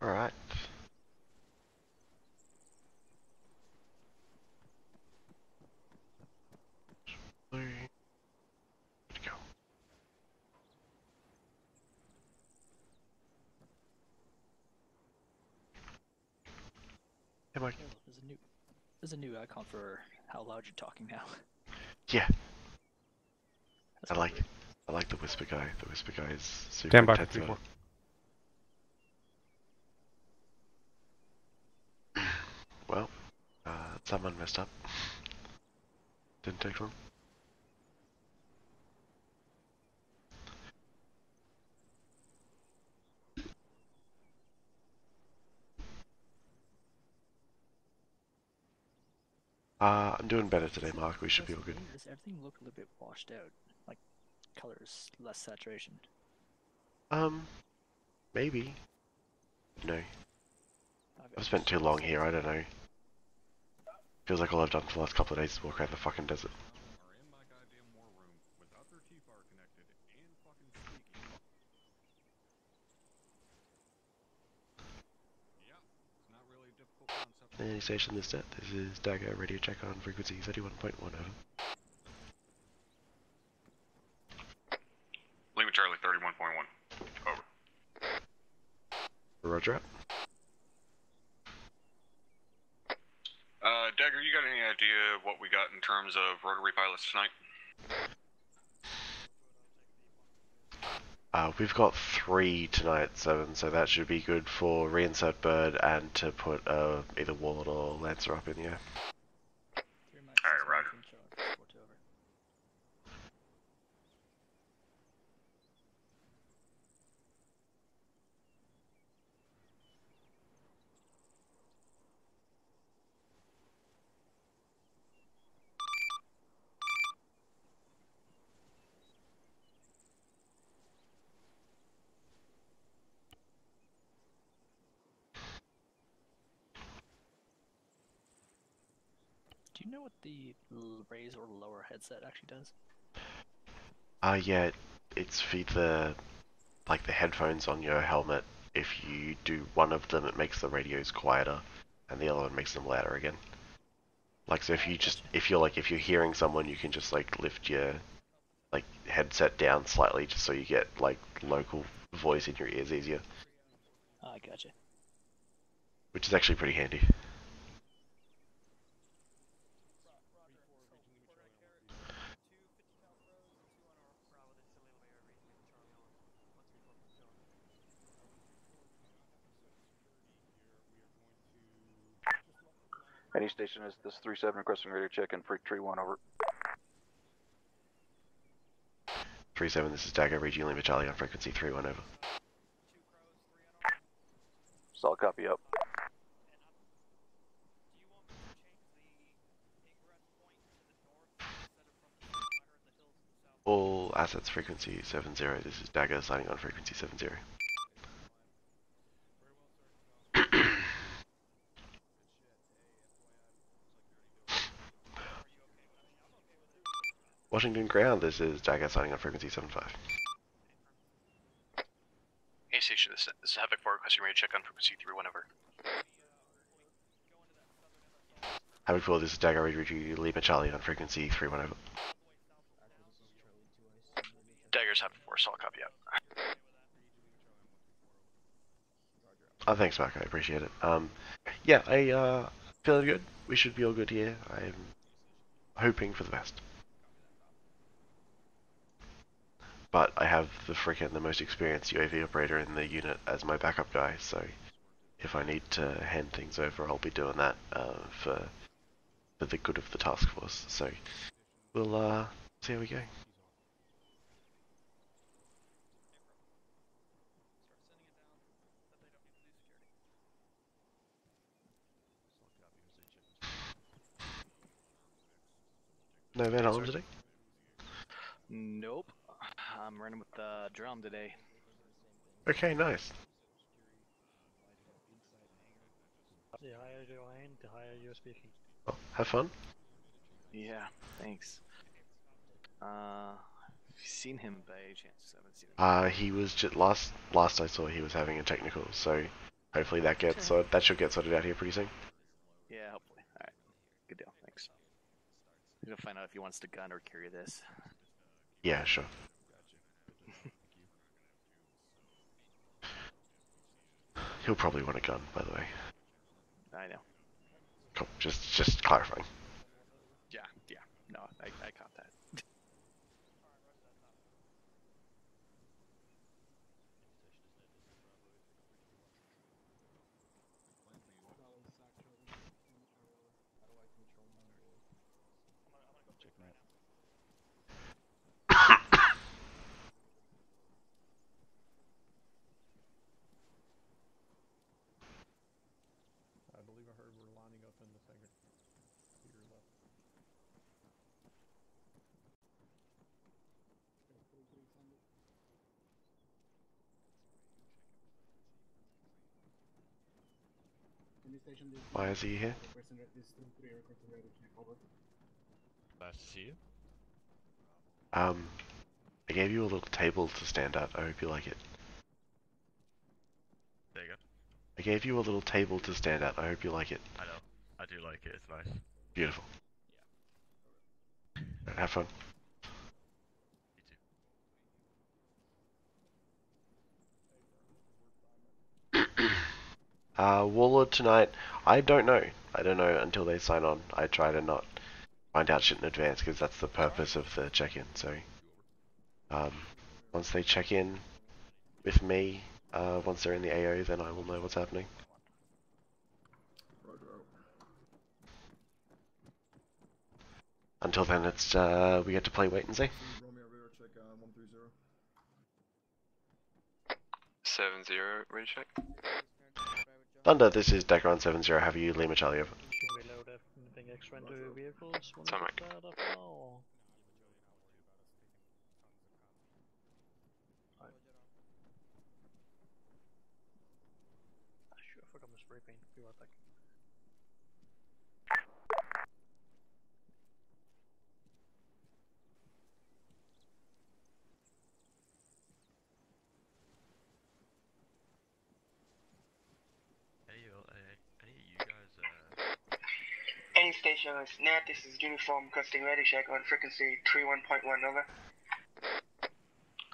Alright. Where'd it go? Hey, Mike. Oh, there's a new icon for how loud you're talking now. Yeah. That's I weird. like the whisper guy. The whisper guy is super Stand by intense for about it. Well, someone messed up. Didn't take long. I'm doing better today, Mark. We should be all good. Does everything look a little bit washed out? Like, colors, less saturation? Maybe. No. I've spent too long here, I don't know. Feels like all I've done for the last couple of days is walk around the fucking desert. Any station this set, this is Dagger, radio check on frequency 31.1 over. Lima Charlie 31.1. Over. Roger. Dagger, you got any idea what we got in terms of rotary pilots tonight? We've got 3 tonight, 7, so that should be good for reinsert bird and to put either Warlord or Lancer up in the air. Alright, roger. you know what the raise or lower headset actually does? Yeah, it's for the like the headphones on your helmet. If you do one of them, it makes the radios quieter, and the other one makes them louder again. Like, so if you just if you're hearing someone, you can just like lift your like headset down slightly, just so you get like local voice in your ears easier. Oh, I gotcha. Which is actually pretty handy. Any station is this 3-7 requesting radio check and freak tree 1 over. 3-7, this is Dagger, read Lima Charlie on frequency 3-1 over. Solid copy up. All assets frequency 70, this is Dagger signing on frequency 70. Washington ground, this is Dagger signing on frequency 75. A station, this is Havoc 4 requesting radio check on frequency 3-1 over. Havoc 4, this is Dagger, read Lima Charlie on frequency 3-1 over. Dagger's Havoc 4, solid copy up. Oh, thanks, Mark. I appreciate it. Yeah, I feeling good. We should be all good here. I'm hoping for the best. But I have the most experienced UAV operator in the unit as my backup guy, so if I need to hand things over, I'll be doing that for the good of the task force. So we'll see how we go. No Van Holland today? Nope. I'm running with the drum today. Okay, nice. The higher you aim, the higher you're speaking. Well, have fun. Yeah, thanks. Have you seen him by any chance? I haven't seen him. He was just last I saw he was having a technical, so hopefully that should get sorted out here pretty soon. Yeah, hopefully. Alright. Good deal, thanks. I'm gonna find out if he wants to gun or carry this. Yeah, sure. He'll probably want a gun, by the way. I know. Cool. Just clarifying. Yeah. No, I caught that. I believe I heard we're lining up in the second to your left. Why is he here? Nice to see you. I gave you a little table to stand at. I hope you like it. There you go. I gave you a little table to stand at. I hope you like it. I know. I do like it. It's nice. Beautiful. Right, have fun. You too. Warlord tonight. I don't know. I don't know until they sign on. I try to not find out shit in advance because that's the purpose of the check-in. So, once they check in with me, once they're in the AO, then I will know what's happening. Until then, it's we get to play wait and see. 7-0, radio check. Thunder, this is Dagger on 70. Have you Lima Charlie over? Should we load anything extra into vehicles? When Tom, we Mike. get that up now, or? Sure, I forgot my spray paint. Be right back. station is Nat, this is Uniform requesting radio check on frequency 31.1, over.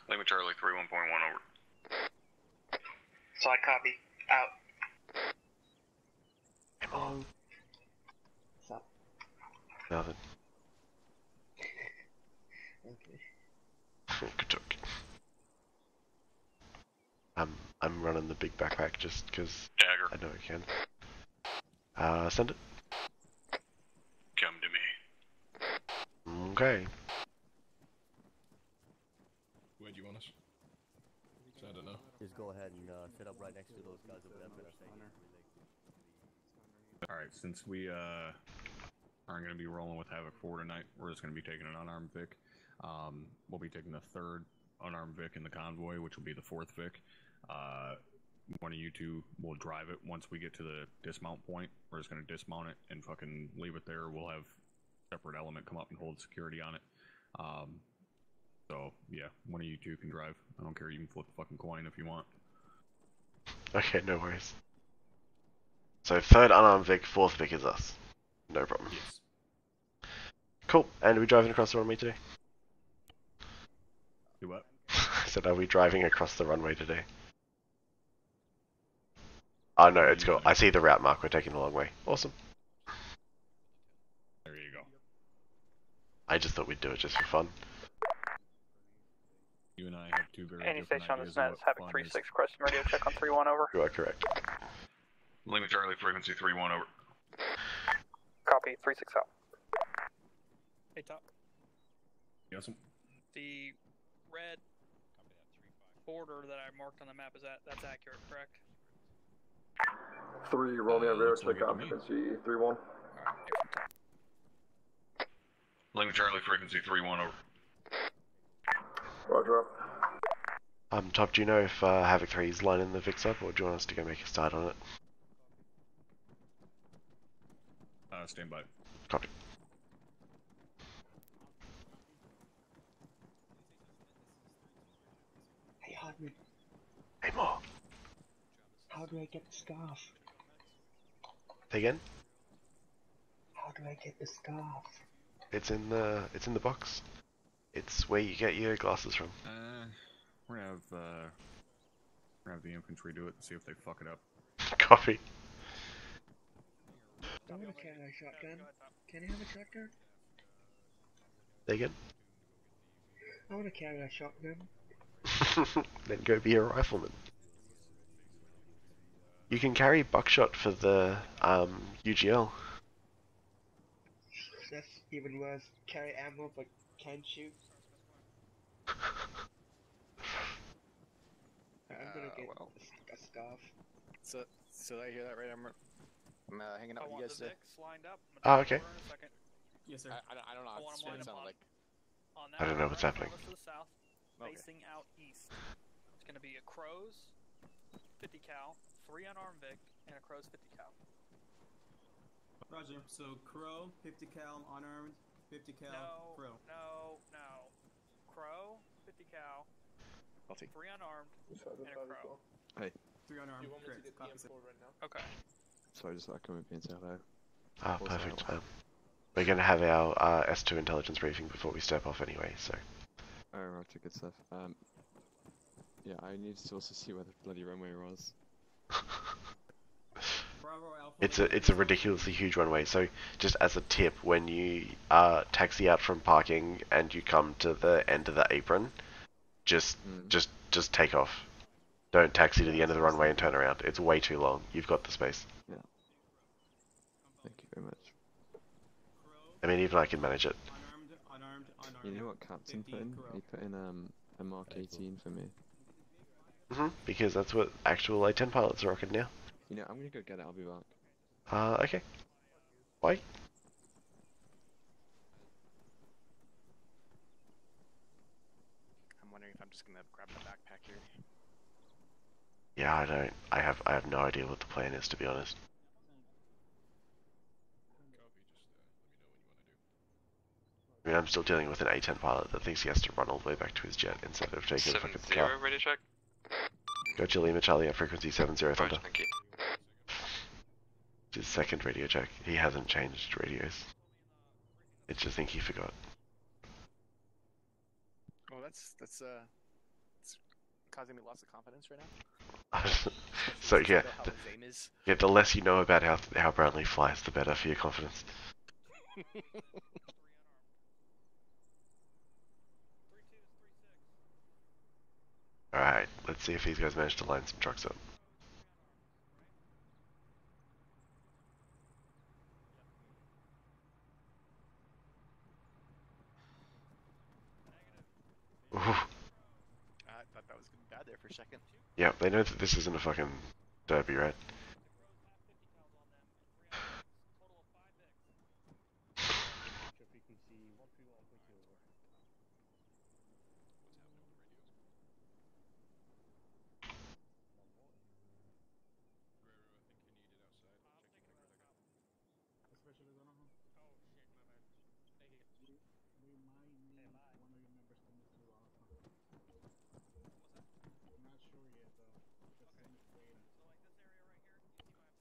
Lima Charlie 31.1 over. Solid copy. Out. Come on. What's up? Nothing. Okay. Good talk. I'm running the big backpack just because Dagger. I know I can. Send it. Come to me. Okay. Where do you want us? I don't know. Just go ahead and sit up right next to those guys over there for a second. Alright, since we aren't going to be rolling with Havoc 4 tonight, we're just going to be taking an unarmed Vic. We'll be taking the third unarmed Vic in the convoy, which will be the fourth Vic. One of you two will drive it. Once we get to the dismount point, we're just going to dismount it and fucking leave it there. We'll have a separate element come up and hold security on it. So, yeah, one of you two can drive. I don't care, you can flip a fucking coin if you want. Okay, no worries. So third unarmed Vic, fourth Vic is us. No problem. Yes. Cool. And are we driving across the runway today? Do what? I said, are we driving across the runway today? Oh no, it's cool. I see the route mark. We're taking the long way. Awesome. There you go. I just thought we'd do it just for fun. You and I have two very Any different station on ideas this net of is what having fun 36 is. requesting radio check on 3-1 over. You are correct. Lima Charlie frequency 31 over. Copy, 36 out. Hey, Top. Yes. The red border that I marked on the map, that's accurate, correct? 3, roll me a radio looks like check it to on me. frequency 31. Lima Charlie frequency 31 over. Roger up. Top, do you know if Havoc 3 is lining the Vix up, or do you want us to go make a start on it? Stand by. Copy. Hey, Hardman. Hey, more. How do I get the scarf? Say again? How do I get the scarf? It's in the box. It's where you get your glasses from. We're gonna have the infantry do it and see if they fuck it up. Copy. I want to carry a shotgun. Can I have a shotgun? Say again? I want to carry a shotgun. Then go be a rifleman. You can carry buckshot for the UGL. That's even worse. Carry ammo but can't shoot. I'm gonna get a scarf. So I hear that right? I'm hanging out with you guys. Lined up. Oh, okay. Yes, sir. I don't know. It's what it sounded like. I don't know what's happening. To the south, facing out east. It's gonna be a Crow's 50 cal, 3 unarmed Vic, and a Crow's 50 cal. Roger. So Crow, 50 cal, unarmed, 50 cal, Crow. No. Crow, 50 cal, 3 unarmed, and a Crow. Hey. 3 unarmed. You want me to get the M4 right now? Okay. Sorry, just like coming and say hello. Ah, perfect. We're going to have our S2 intelligence briefing before we step off anyway, so... Oh, roger, good stuff. Yeah, I need to also see where the bloody runway was. It's a ridiculously huge runway, so just as a tip, when you taxi out from parking and you come to the end of the apron, just take off. Don't taxi to the end of the runway and turn around. It's way too long. You've got the space. Yeah. Thank you very much. I mean, even I can manage it. You know what Captain put in? He put in a Mark 18 for me. Because that's what actual A-10 pilots are rocking now. You know, I'm gonna go get it, I'll be back. Okay. Bye. I'm wondering if I'm just gonna grab the backpack here. Yeah, I don't. I have no idea what the plan is, to be honest. I mean, I'm still dealing with an A-10 pilot that thinks he has to run all the way back to his jet instead of taking a fucking car. 7-0, radio check. Go to Lima Charlie at frequency 70 Thunder. Thank you. Just second radio check. He hasn't changed radios. I just think he forgot. Well, that's it's causing me lots of confidence right now. So yeah, How his aim is. yeah. The less you know about how Brownlee flies, the better for your confidence. All right, let's see if these guys manage to line some trucks up. Ooh. I thought that was gonna be bad there for a second. Yeah, they know that this isn't a fucking derby, right?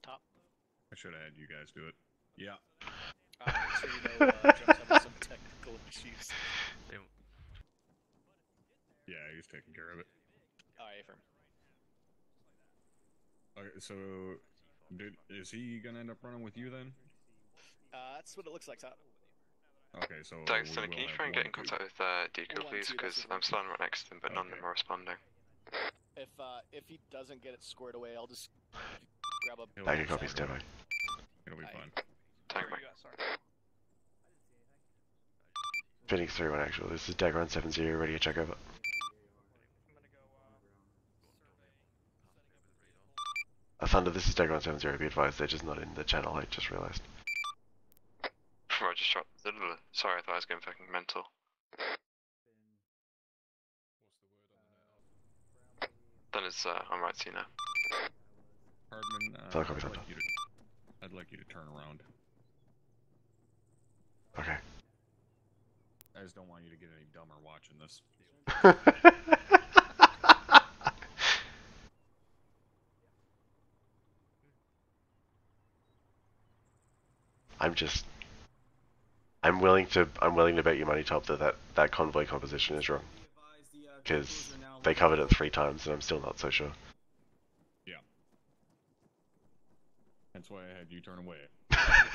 Top. I should have had you guys do it. Yeah. So you know, Joe's having some technical issues. Yeah, he's taking care of it. Alright, affirm. Okay, so is he gonna end up running with you then? That's what it looks like, Top. Okay, so Dagger, can you try and get in contact with Deco, please? Because I'm starting right next to him, but none of them are responding. If he doesn't get it squared away, I'll just grab a. Dagger copies demo. It'll be fine. Thank you. Phoenix 3-1 actual. This is Dagger on 7-0. Ready to check over. Thunder, this is Dagger on 7-0. Be advised, they're just not in the channel. I just realised. I just shot. Sorry, I thought I was going fucking mental. Then it's I'm right to you now. Hardman, I'd like you to turn around. Okay. I just don't want you to get any dumber watching this. I'm willing to bet you money top that convoy composition is wrong. Because they covered it 3 times and I'm still not so sure. Yeah. That's why I had you turn away.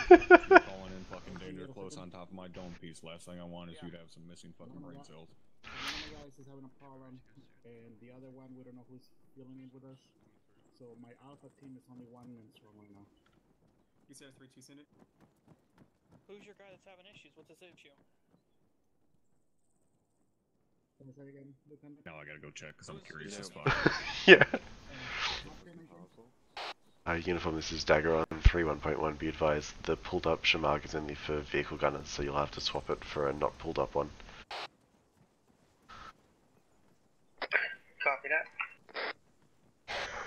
You're calling in fucking danger close on top of my dome piece. Last thing I want is you to have some missing fucking brain cells. One of the guys is having a problem, and the other one, we don't know who's filling in with us. So my alpha team is only 1 minute strong right now. You said 3-2 send it? Who's your guy that's having issues? What's his issue? Can I say again, Lieutenant? Now I gotta go check because I'm curious as fuck. Yeah. Uniform, this is Dagger on 3-1.1. Be advised, the pulled up Shamag is only for vehicle gunners, so you'll have to swap it for a not pulled up one. Copy that.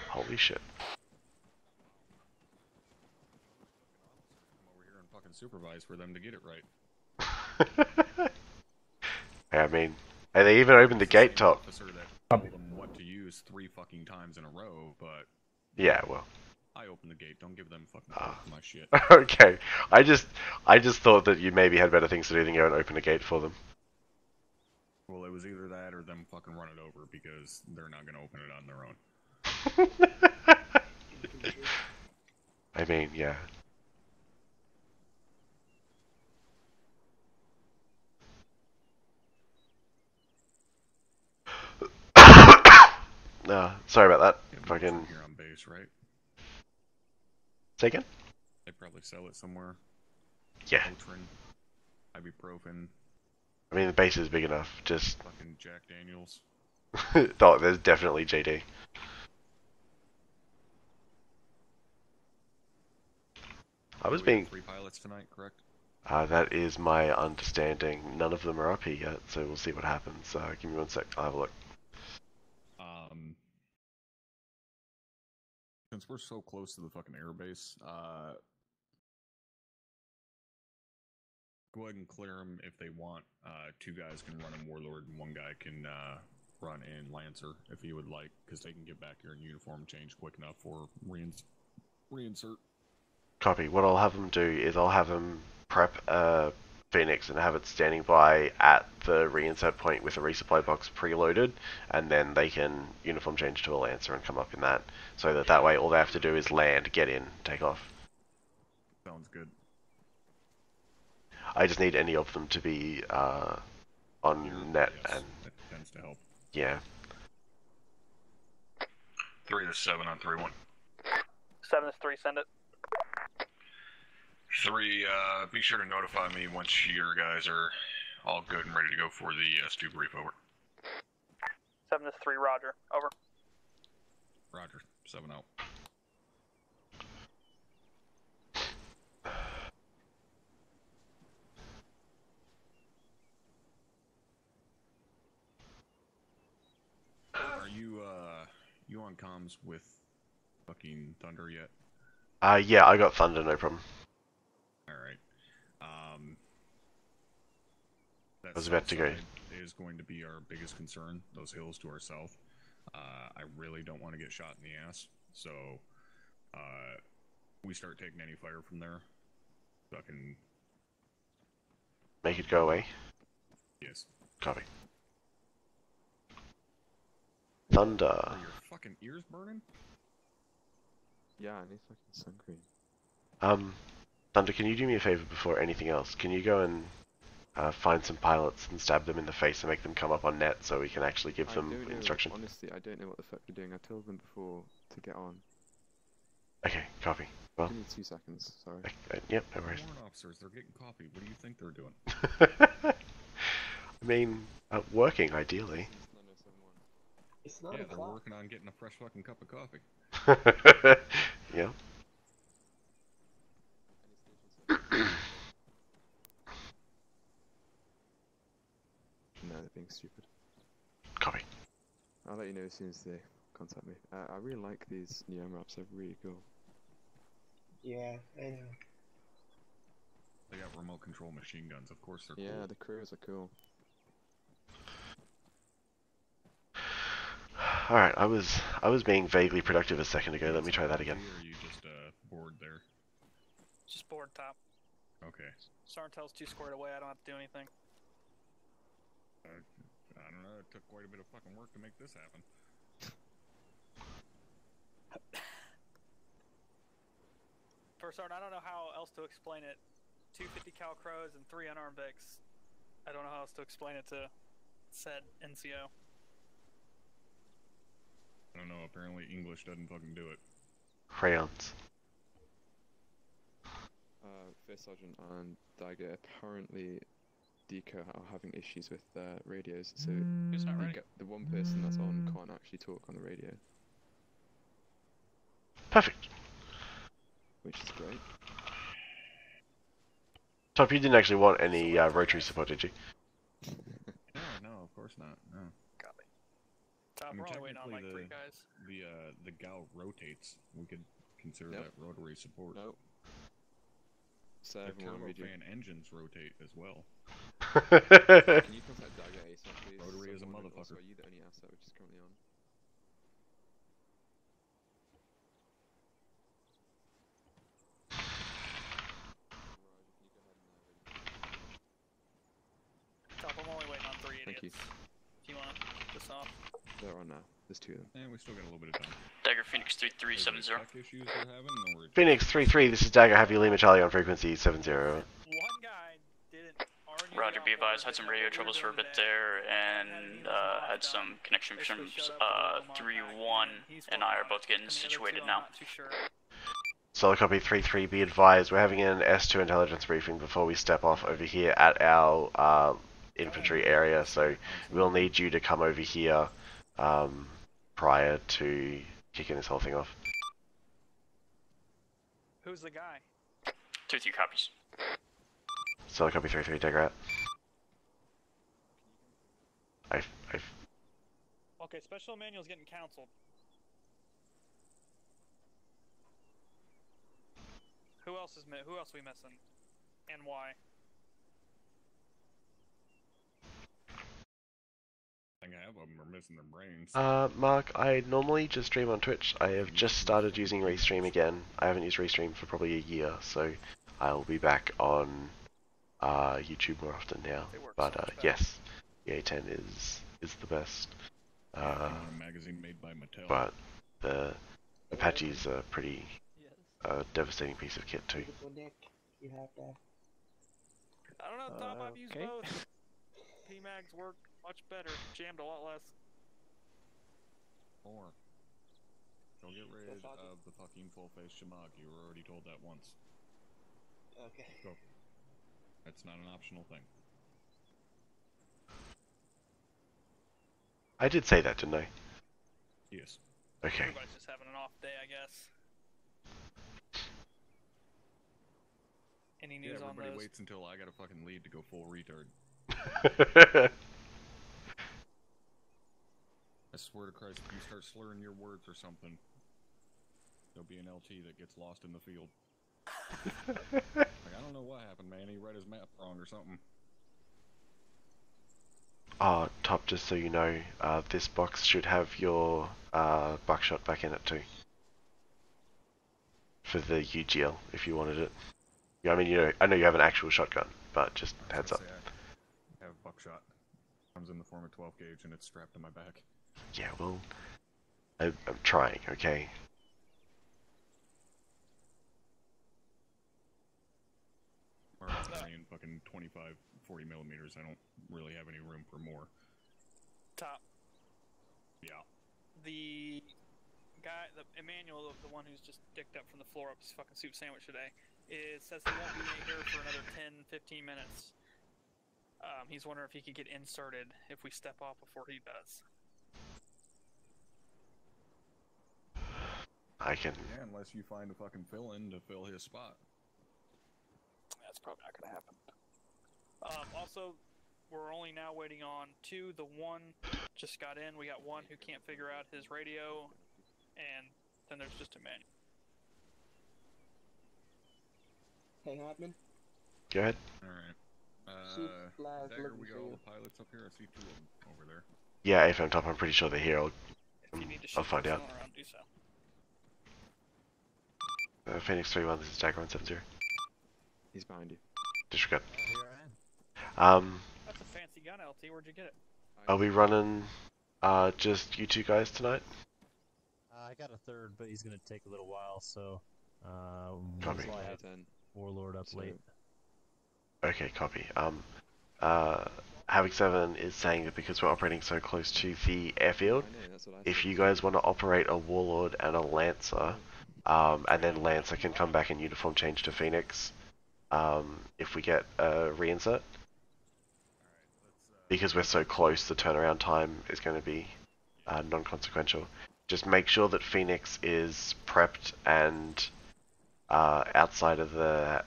Holy shit. I'm over here and fucking supervise for them to get it right. I mean, and they even opened the gate top. Officer that told them what to use 3 fucking times in a row, but Yeah, well. I opened the gate. Don't give them fucking my shit. Okay, I just thought that you maybe had better things to do than go and open a gate for them. Well, it was either that or them fucking run it over because they're not gonna open it on their own. I mean, yeah. Sorry about that. Fucking. Here on base, right? Say again? They probably sell it somewhere. Yeah. Motrin, ibuprofen. I mean, the base is big enough. Just. Fucking Jack Daniels. Oh, there's definitely JD. I was being. 3 pilots tonight, correct? That is my understanding. None of them are up here yet, so we'll see what happens. Give me 1 sec. I'll have a look. Since we're so close to the fucking airbase, go ahead and clear them if they want. 2 guys can run in Warlord, and 1 guy can run in Lancer if he would like, because they can get back here in uniform change quick enough for reinsert. Copy. What I'll have them do is I'll have them prep a Phoenix and have it standing by at the reinsert point with a resupply box preloaded, and then they can uniform change to a Lancer and come up in that, so that way all they have to do is land, get in, take off. Sounds good. I just need any of them to be on net, Yes, and that tends to help. yeah. 3 to 7 on 3-1. 7 is 3, send it. 3, be sure to notify me once your guys are all good and ready to go for the S2 brief, over. 7 is 3, roger, over. Roger, 7 out. Are you on comms with fucking Thunder yet? Yeah, I got Thunder, no problem. Alright. That I was about to go. south side is going to be our biggest concern, those hills to our south. I really don't want to get shot in the ass, so we start taking any fire from there. Fucking Make it go away. yes. Copy. Thunder. Are your fucking ears burning? Yeah, I need fucking sun cream. Thunder, can you do me a favor before anything else? Can you go and find some pilots and stab them in the face and make them come up on net so we can actually give them instruction? Honestly, I don't know what the fuck they're doing. I told them before to get on. Okay, copy. Well, Give me 2 seconds, sorry. Yep, no worries. Warrant officers, they're getting coffee. What do you think they're doing? I mean, working ideally. It's Yeah, they're working on getting a fresh fucking cup of coffee. Yeah. No, they're being stupid. Copy. I'll let you know as soon as they contact me. I really like these new maps, they're really cool. Yeah, I know. They got remote control machine guns, of course they're Yeah, cool. the crews are cool. Alright, I was being vaguely productive a second ago. Let me try that again. Or are you just bored there? Just board top. Okay. Sarntel's too squared away, I don't have to do anything. I don't know, it took quite a bit of fucking work to make this happen. First Sergeant, I don't know how else to explain it. 250 cal crows and 3 unarmed Vics. I don't know how else to explain it to said NCO. I don't know, apparently English doesn't fucking do it. Crayons. First Sergeant and Dagger, apparently Deco are having issues with their radios, so Who's not ready? the one person that's on can't actually talk on the radio. Perfect. Which is great. Top, you didn't actually want any rotary support, did you? No, of course not, no. Copy. Top, I mean, we're only waiting on like technically 3 guys. the gal rotates. We could consider Nope. that rotary support. Nope. So The everyone read you. turbofan engines rotate as well. Can you contact Dagger ASAP, please? Rotary is a Someone- motherfucker. Also, are you the only asset which is currently on? Top, I'm only waiting on 3 idiots. Thank you. If you want this off. They're on now. There's 2 of them. And we still got a little bit of time. Dagger Phoenix 3370. Tech issues we're having, or Phoenix 3-3, this is Dagger. Have you Lima Charlie on frequency 70. One guy didn't already. Roger, be advised, had some radio troubles for a bit there, and had some connection issues. 3-1 and I are both getting situated now. Solid copy 3-3, be advised, we're having an S2 intelligence briefing before we step off over here at our infantry area, so we'll need you to come over here prior to kicking this whole thing off. Who's the guy? 2-3 copies. Solid copy 3-3, Dagger out. Okay, special manual's getting cancelled. Who else is who else are we missing? And why? I think I have of them are missing their brains. Mark, I normally just stream on Twitch. I have just started using Restream again. I haven't used Restream for probably a year, so I'll be back on YouTube more often now. But yes, the A10 is the best. A magazine made by Mattel. But the Apache's a pretty devastating piece of kit too. You have that. I don't know, Tom. I've used both. PMags work much better. Jammed a lot less. Or go get rid of the fucking full-face Shimag. You were already told that once. Okay. Go. That's not an optional thing. I did say that, didn't I? Yes. Okay. Everybody's just having an off day, I guess. Any news on everybody those? waits until I gotta fucking leave to go full retard. I swear to Christ, if you start slurring your words or something, there'll be an LT that gets lost in the field. Like, I don't know what happened, man. He read his map wrong or something. Top, just so you know, this box should have your buckshot back in it too. For the UGL, if you wanted it. Yeah, I mean, I know you have an actual shotgun, but just heads up. I have buckshot. Comes in the form of 12 gauge and it's strapped to my back. Yeah, well, I'm trying, okay? Or in fucking 25, 40 millimeters. I don't really have any room for more. Top. Yeah. The guy, Emmanuel, the one who's just dicked up from the floor up his fucking soup sandwich today, says he won't be here for another 10-15 minutes. He's wondering if he could get inserted if we step off before he does. I can. Yeah, unless you find a fucking fill-in to fill his spot. That's probably not gonna happen. Also, we're only now waiting on 2. The one just got in. We got one who can't figure out his radio, and then there's just Emmanuel. Hey, Hartman. Go ahead. Alright. Dagger, we got all the pilots up here. I see 2 of them over there. Yeah, FM Top, I'm pretty sure they're here. I'll find out. Around, do so. Phoenix 3-1, this is Dagger 170. He's behind you. Disregard. That's a fancy gun, LT. Where'd you get it? Are we running just you two guys tonight? I got a third, but he's gonna take a little while, so Copy. I have Warlord up late. Okay, copy. Havoc 7 is saying that because we're operating so close to the airfield, if you guys want to operate a Warlord and a Lancer, and then Lancer can come back in uniform change to Phoenix, if we get a reinsert. Because we're so close, the turnaround time is going to be non-consequential. Just make sure that Phoenix is prepped and outside of the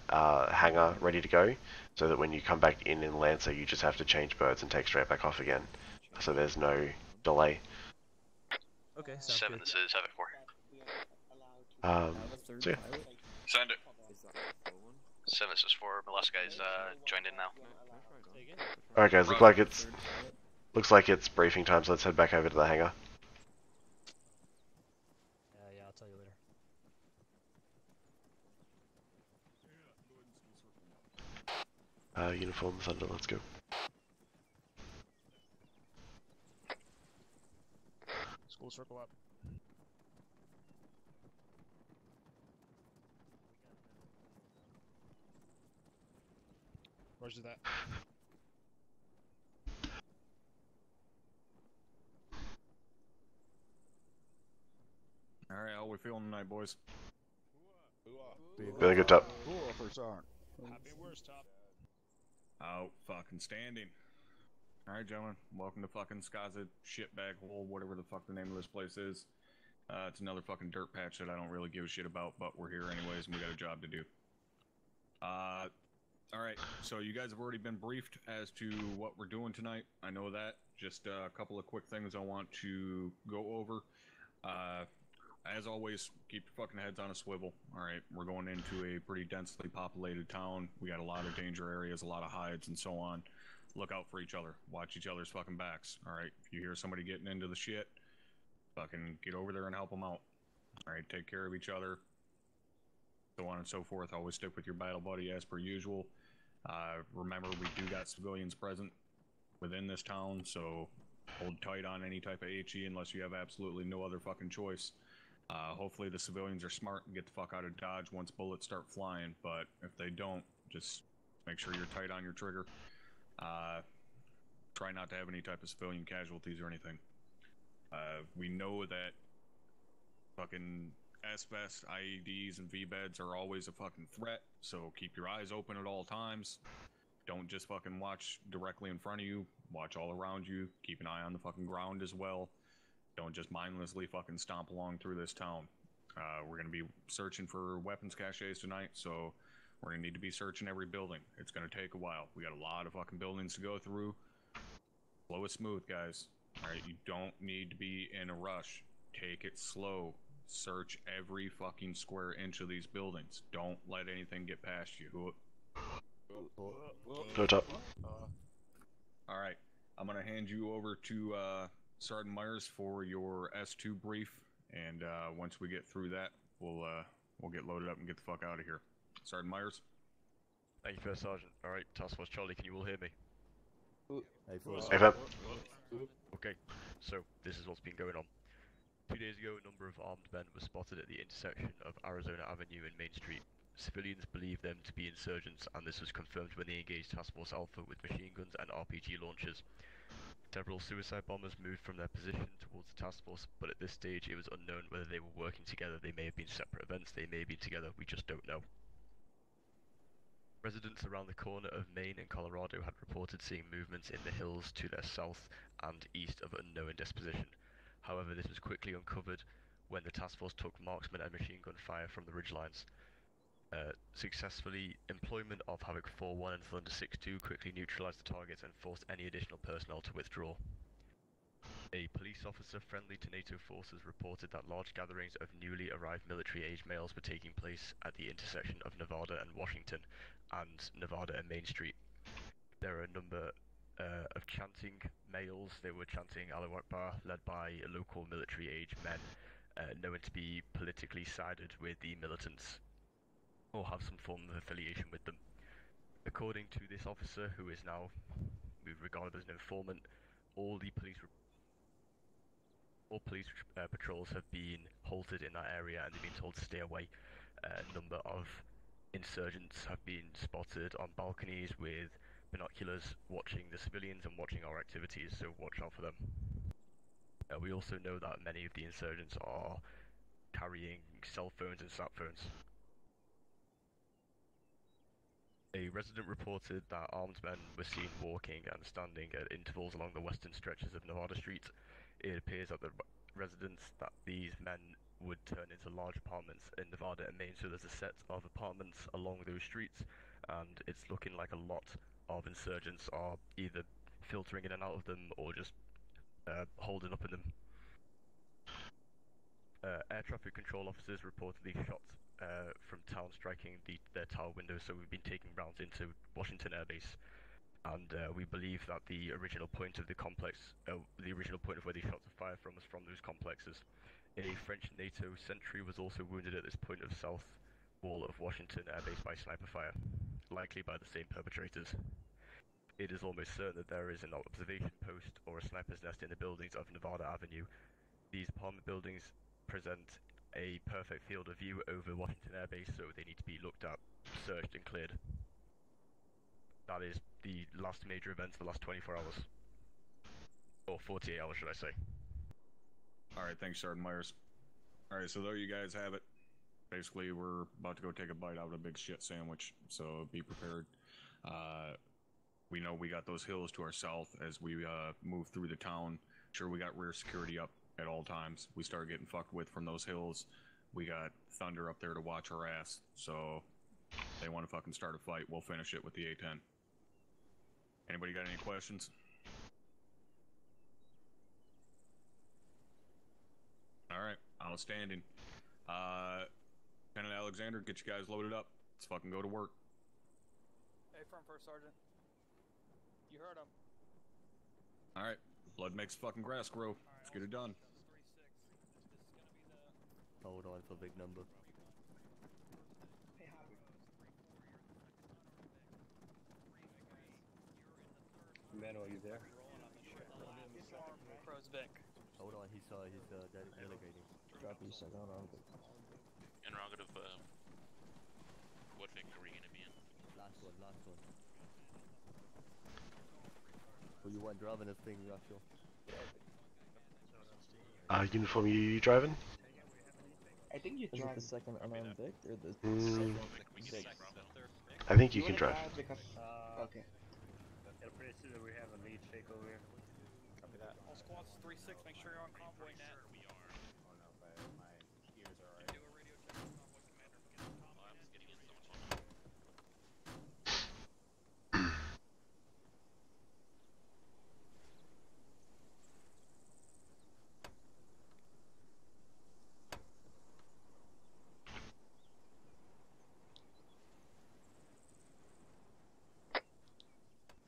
hangar, ready to go, so that when you come back in Lancer, you just have to change birds and take straight back off again. So there's no delay. Okay, 7, this is Havoc 4. So yeah. Send it. 7, this is 4. Mollusk guy's joined in now. Alright guys, looks like it's briefing time, so let's head back over to the hangar. Yeah, I'll tell you later. Uniform Thunder, let's go. School circle up. Roger that. Alright, how we feeling tonight, boys? Feeling good, Top. Happy worst, Top. Out fucking standing. Alright, gentlemen, welcome to fucking Skaza shitbag hole, whatever the fuck the name of this place is. It's another fucking dirt patch that I don't really give a shit about, but we're here anyways and we got a job to do. Alright, so you guys have already been briefed as to what we're doing tonight. I know that. Just a couple of quick things I want to go over. As always, keep your fucking heads on a swivel. Alright, we're going into a pretty densely populated town. We got a lot of danger areas, a lot of hides, and so on. look out for each other. Watch each other's fucking backs. Alright? If you hear somebody getting into the shit, fucking get over there and help them out. Alright? Take care of each other. So on and so forth. Always stick with your battle buddy as per usual. Remember, we do got civilians present within this town, so hold tight on any type of HE unless you have absolutely no other fucking choice. Hopefully the civilians are smart and get the fuck out of Dodge once bullets start flying, but if they don't, just make sure you're tight on your trigger. Try not to have any type of civilian casualties or anything. We know that fucking S-Vest, IEDs, and V-Beds are always a fucking threat, so keep your eyes open at all times. Don't just fucking watch directly in front of you, watch all around you, keep an eye on the fucking ground as well. Don't just mindlessly fucking stomp along through this town. We're going to be searching for weapons caches tonight, so we're going to need to be searching every building. It's going to take a while. We got a lot of fucking buildings to go through. Slow it smooth, guys. Alright, you don't need to be in a rush. Take it slow. Search every fucking square inch of these buildings. Don't let anything get past you. Note up. Alright, I'm going to hand you over to Sergeant Myers for your S2 brief, and once we get through that, we'll get loaded up and get the fuck out of here. Sergeant Myers? Thank you, First Sergeant. Alright, Task Force Charlie, can you all hear me? Hey, Fab. Okay, so this is what's been going on. 2 days ago, a number of armed men were spotted at the intersection of Arizona Avenue and Main Street. Civilians believed them to be insurgents, and this was confirmed when they engaged Task Force Alpha with machine guns and RPG launchers. Several suicide bombers moved from their position towards the task force, but at this stage it was unknown whether they were working together. They may have been separate events, they may have been together, we just don't know. Residents around the corner of Maine and Colorado had reported seeing movements in the hills to their south and east of unknown disposition. However, this was quickly uncovered when the task force took marksman and machine gun fire from the ridgelines. Successfully employment of Havoc 4-1 and Thunder 6-2 quickly neutralized the targets and forced any additional personnel to withdraw. A police officer friendly to NATO forces reported that large gatherings of newly arrived military-age males were taking place at the intersection of Nevada and Washington, and Nevada and Main Street. There are a number of chanting males. They were chanting Allahu Akbar, led by local military-age men known to be politically sided with the militants, or have some form of affiliation with them. According to this officer, who is now regarded as an informant, all police patrols have been halted in that area and they've been told to stay away. A number of insurgents have been spotted on balconies with binoculars watching the civilians and watching our activities, so watch out for them. We also know that many of the insurgents are carrying cell phones and sat phones. A resident reported that armed men were seen walking and standing at intervals along the western stretches of Nevada Street. It appears that the residents that these men would turn into large apartments in Nevada and Maine, so there's a set of apartments along those streets, and it's looking like a lot of insurgents are either filtering in and out of them or just holding up in them. Air traffic control officers reportedly shot from town striking their tower windows, so we've been taking rounds into Washington Air Base, and we believe that the original point of the complex, the original point of where they shot the fire from was from those complexes. A French NATO sentry was also wounded at this point of south wall of Washington Air Base by sniper fire, likely by the same perpetrators. It is almost certain that there is an observation post or a sniper's nest in the buildings of Nevada Avenue. These apartment buildings present a perfect field of view over Washington Air Base, so they need to be looked at, searched and cleared. That is the last major events, the last 24 hours. Or 48 hours, should I say. Alright, thanks, Sergeant Myers. Alright, so there you guys have it. Basically, we're about to go take a bite out of a big shit sandwich, so be prepared. We know we got those hills to our south as we move through the town. Sure, we got rear security up at all times. We start getting fucked with from those hills. We got Thunder up there to watch our ass, so they want to fucking start a fight, we'll finish it with the A-10. Anybody got any questions? Alright, outstanding. Lieutenant Alexander, get you guys loaded up. Let's fucking go to work. Hey, firm first, Sergeant. You heard him. Alright, blood makes fucking grass grow. Let's get it done. Hold on for big number. Mano, are you there? Crow's Vic. Hold on, he's delegating. Drop you a second, hold on. Interrogative, what victory are you gonna be in? Last one. Who you want driving this thing, Rachel? Uniform, you driving? I think you drive the second unarmed Vic or the Six. I think you can drive. Okay. Pretty soon we have a lead fake over here. Copy that. All squads 3-6, make sure you're on convoy net. Oh no, but my ears are alright. Do a radio check with convoy commander.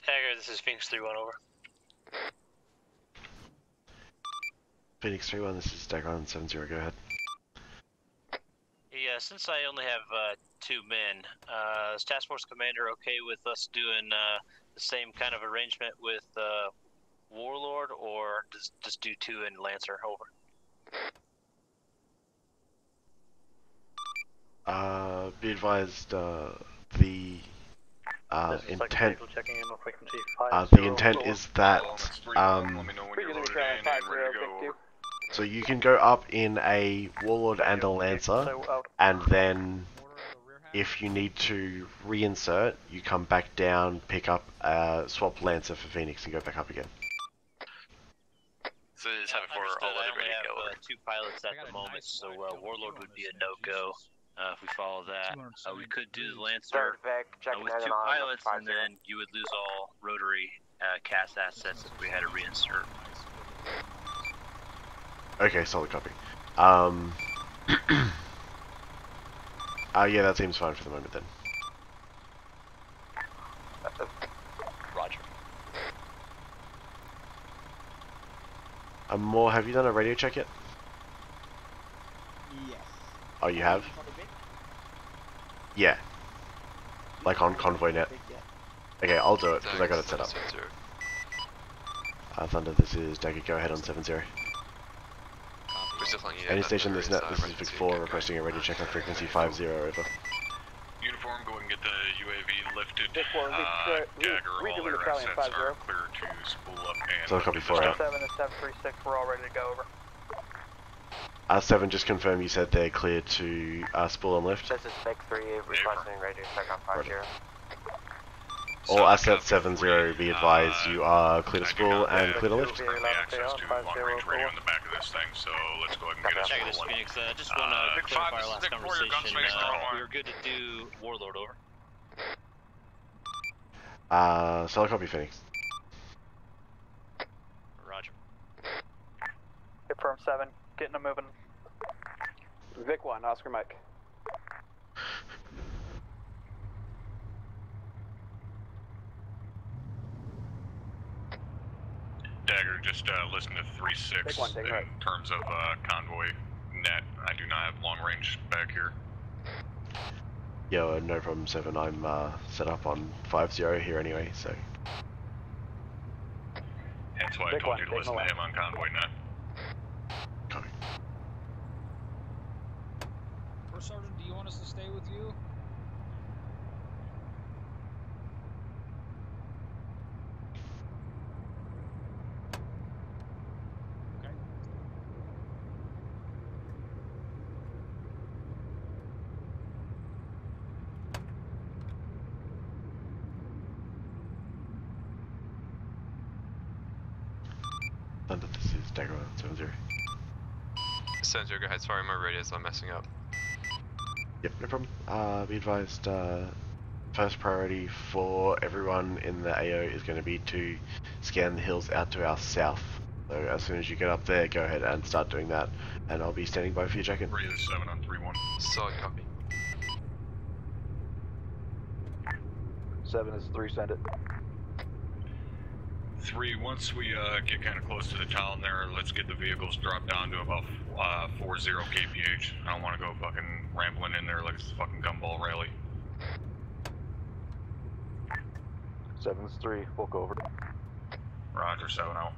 Dagger, this is Phoenix 3-1, over. Phoenix 3-1, this is Dagger on 7-0, go ahead. Yeah, since I only have 2 men, is Task Force Commander okay with us doing the same kind of arrangement with Warlord, or just do 2 and Lancer, over? Be advised, the intent is that so you can go up in a Warlord and a Lancer, and then if you need to reinsert, you come back down, pick up swap Lancer for Phoenix, and go back up again. So just have it for all other ready to go. 2 pilots at the moment, so Warlord would be a no-go. If we follow that, we could do the Lancer with 2 pilots, and then you would lose all rotary cast assets if we had a reinsert. Okay, solid copy. Yeah, that seems fine for the moment then. Roger. Moore, have you done a radio check yet? Yes. Oh, you have? Yeah. Like on convoy net. Okay, I'll do it because I got it set up. Thunder, this is Dagger. Go ahead on 7-0. Any station this net, this is Vic 4 requesting a radio check on frequency 50, over. Uniform, go and get the UAV lifted. Dagger, all their assets are clear to spool up and... So copy 4 out. 7 and 736, we're all ready to go, over. 7, just confirm you said they're clear to spool and lift. This is Vic 3, requesting radio check on 50. All assets 7-0, be advised you are clear to spool and clear to lift. Access to long-range radio in the back of this thing, so let's go ahead and get a Check this, Phoenix. Just want to clarify our last conversation. We were good to do Warlord, over. Solid copy, Phoenix. Roger. Confirm 7, getting them moving. Vic 1, Oscar Mike. Dagger, just listen to 3-6 in terms of convoy net. I do not have long range back here. Yeah, no problem, 7. I'm set up on 50 here anyway, so. Hence why I told you to listen to him on convoy net. Copy. First Sergeant, do you want us to stay with you? Thunder, this is Dagger on 7-0. 7-0, go ahead. Sorry, my radios are messing up. Yep, no problem. Be advised, first priority for everyone in the AO is going to be to scan the hills out to our south. So as soon as you get up there, go ahead and start doing that, and I'll be standing by for your check-in. Ready 7 on 3-1. Solid copy. 7 is 3, send it. 3, once we get kind of close to the town there, let's get the vehicles dropped down to about 40 kph. I don't want to go fucking rambling in there like it's a fucking gumball rally. 7-3, we'll go over. Roger, 7-0.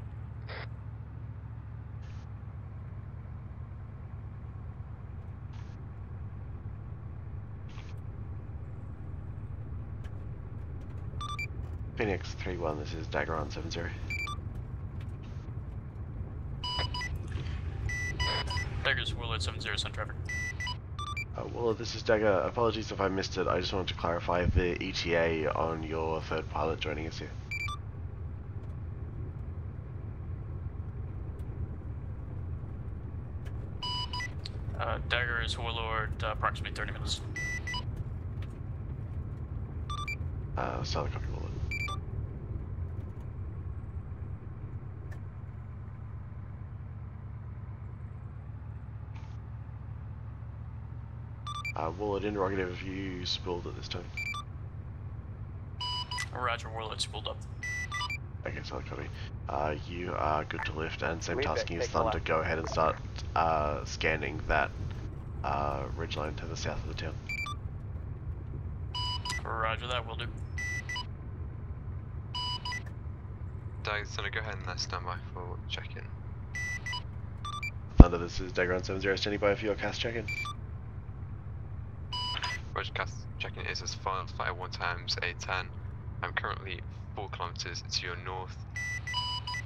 Phoenix 3-1, this is Dagger on 7-0. Dagger's Warlord 7-0, Sun traffic. Well, this is Dagger. Apologies if I missed it. I just wanted to clarify the ETA on your third pilot joining us here. Dagger is Warlord, approximately 30 minutes. Solid copy, Warlord. Warlord interrogative, have you spooled at this time? Roger, Warlord spooled up. Okay, solid copy. You are good to lift, and same Leave it, tasking as take the Thunder, left. go ahead and start scanning that ridgeline to the south of the town. Roger that, will do. Thunder, go ahead and stand by for check-in. Thunder, this is Dagger on 7-0, standing by for your cast check-in. Roger, cast check-in is as follows: 51 times 810. I'm currently 4 kilometers to your north.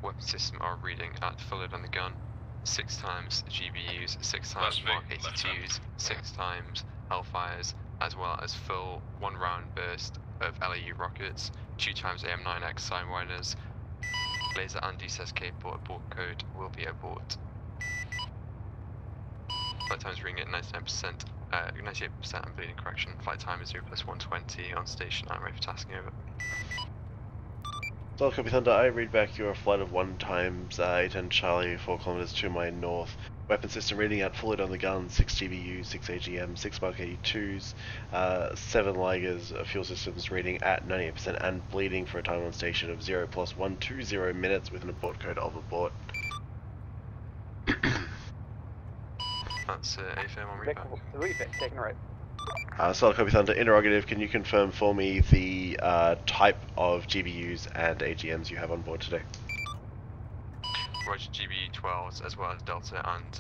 Weapon system are reading at full load on the gun. 6 times GBUs, 6 times Mark 82s, 6 times Hellfires, as well as full 1-round burst of LAU rockets, 2 times AM9X Sidewinders. Laser and DSSK abort code will be abort. Flight time is reading at 99%, 98% and bleeding correction. Flight time is 0+120 on station. I'm ready for tasking over. Solid copy, Thunder. I read back your flight of 1 times 810 Charlie, 4 kilometers to my north. Weapon system reading at full load on the gun, 6 GBU, 6 AGM, 6 Mark 82s, 7 Ligers, fuel systems reading at 98% and bleeding for a time on station of 0+120 minutes with an abort code of abort. That's AFM on Vic, repack. taking right. Solid copy, Thunder. Interrogative, can you confirm for me the type of GBUs and AGMs you have on board today? Roger, GB12s as well as Delta and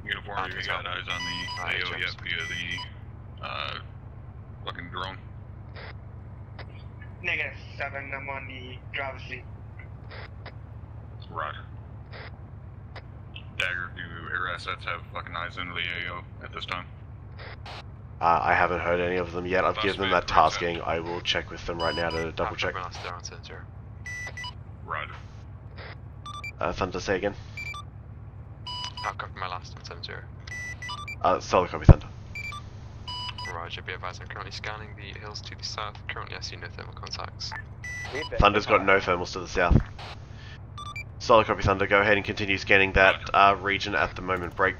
Uniform, you got eyes on the AO yet via the fucking drone? -7, I'm on the driver's seat. Roger. Dagger, do air assets have fucking eyes into the AO at this time? I haven't heard any of them yet. I've given them that tasking. I will check with them right now to double check. Roger. Thunder, say again. I'll copy my last on 7-0. Solid copy, Thunder. Roger, be advised I'm currently scanning the hills to the south. Currently I see no thermal contacts. Thunder's got no thermals to the south. Solid copy, Thunder. Go ahead and continue scanning that region at the moment. Break.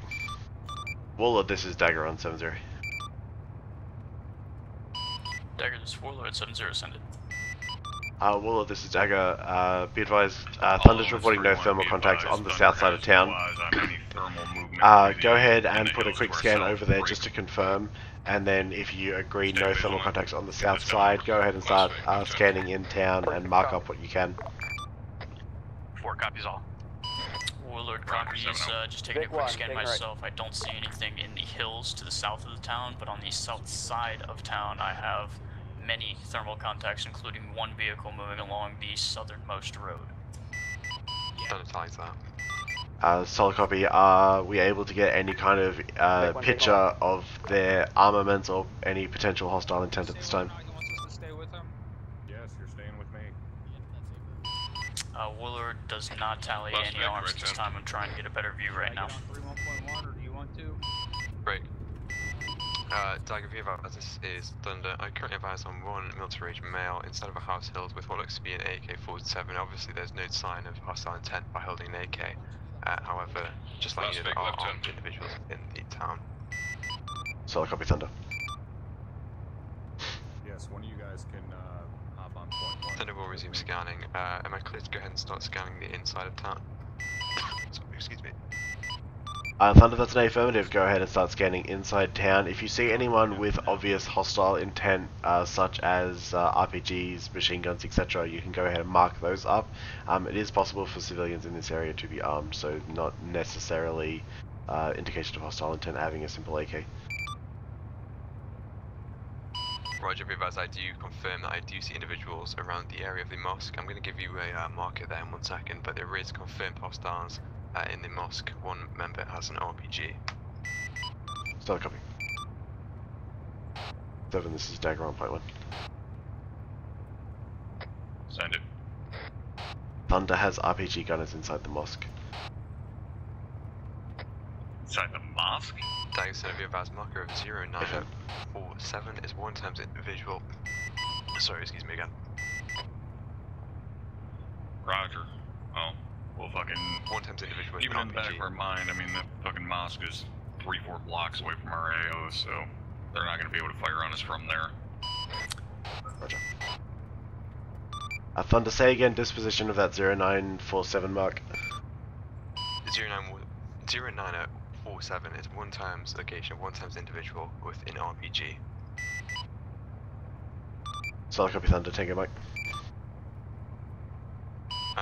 Warlord, this is Dagger on 7-0. Dagger, this is Warlord 7-0, send it. Warlord, this is Dagger. Be advised, Thunder's reporting no thermal contacts on the south side of town. Go ahead and put a quick scan over there just to confirm, and then if you agree no thermal contacts on the south side, go ahead and start scanning in town and mark up what you can. 4 copies all. Warlord copies, just taking a quick scan myself. I don't see anything in the hills to the south of the town, but on the south side of town I have many thermal contacts, including 1 vehicle moving along the southernmost road. Don't tell that. Solid copy. Are we able to get any kind of picture of their armaments or any potential hostile intent at this time? Yes, you're staying with me. Warlord does not tally any arms at this time. I'm trying to get a better view right now. 3.1, or do you want to? Break. Dagger, view of this is Thunder. I currently advise on 1 military age male inside of a house held with what looks to be an AK-47. Obviously there's no sign of hostile intent by holding an AK. However, just like you know, there are armed individuals in the town. Solid copy, Thunder. Yes, one of you guys can hop Thunder will resume scanning. Am I clear to go ahead and start scanning the inside of town? Excuse me. Thunder, that's an affirmative. Go ahead and start scanning inside town. If you see anyone with obvious hostile intent, such as RPGs, machine guns, etc., you can go ahead and mark those up. It is possible for civilians in this area to be armed, so not necessarily indication of hostile intent having a simple AK. Roger, Vivaz, I do confirm that I do see individuals around the area of the mosque. I'm going to give you a marker there in 1 second, but there is confirmed hostiles in the mosque. One member has an RPG. Still a copy. 7, this is Dagger on point 1. Send it. Thunder has RPG gunners inside the mosque. Inside the mosque? Dagger sent a Vivaz marker of 0947 is 1 times individual. Sorry, excuse me again. Roger. Oh, well fucking... 1 times individual. Even in the back of our mind, I mean, that fucking mosque is 3-4 blocks away from our AO, so they're not going to be able to fire on us from there. Roger. Thunder, say again disposition of that 0947 mark. 0947 is 1 times location, 1 times individual with an RPG. Solid copy, Thunder. Tango Mike.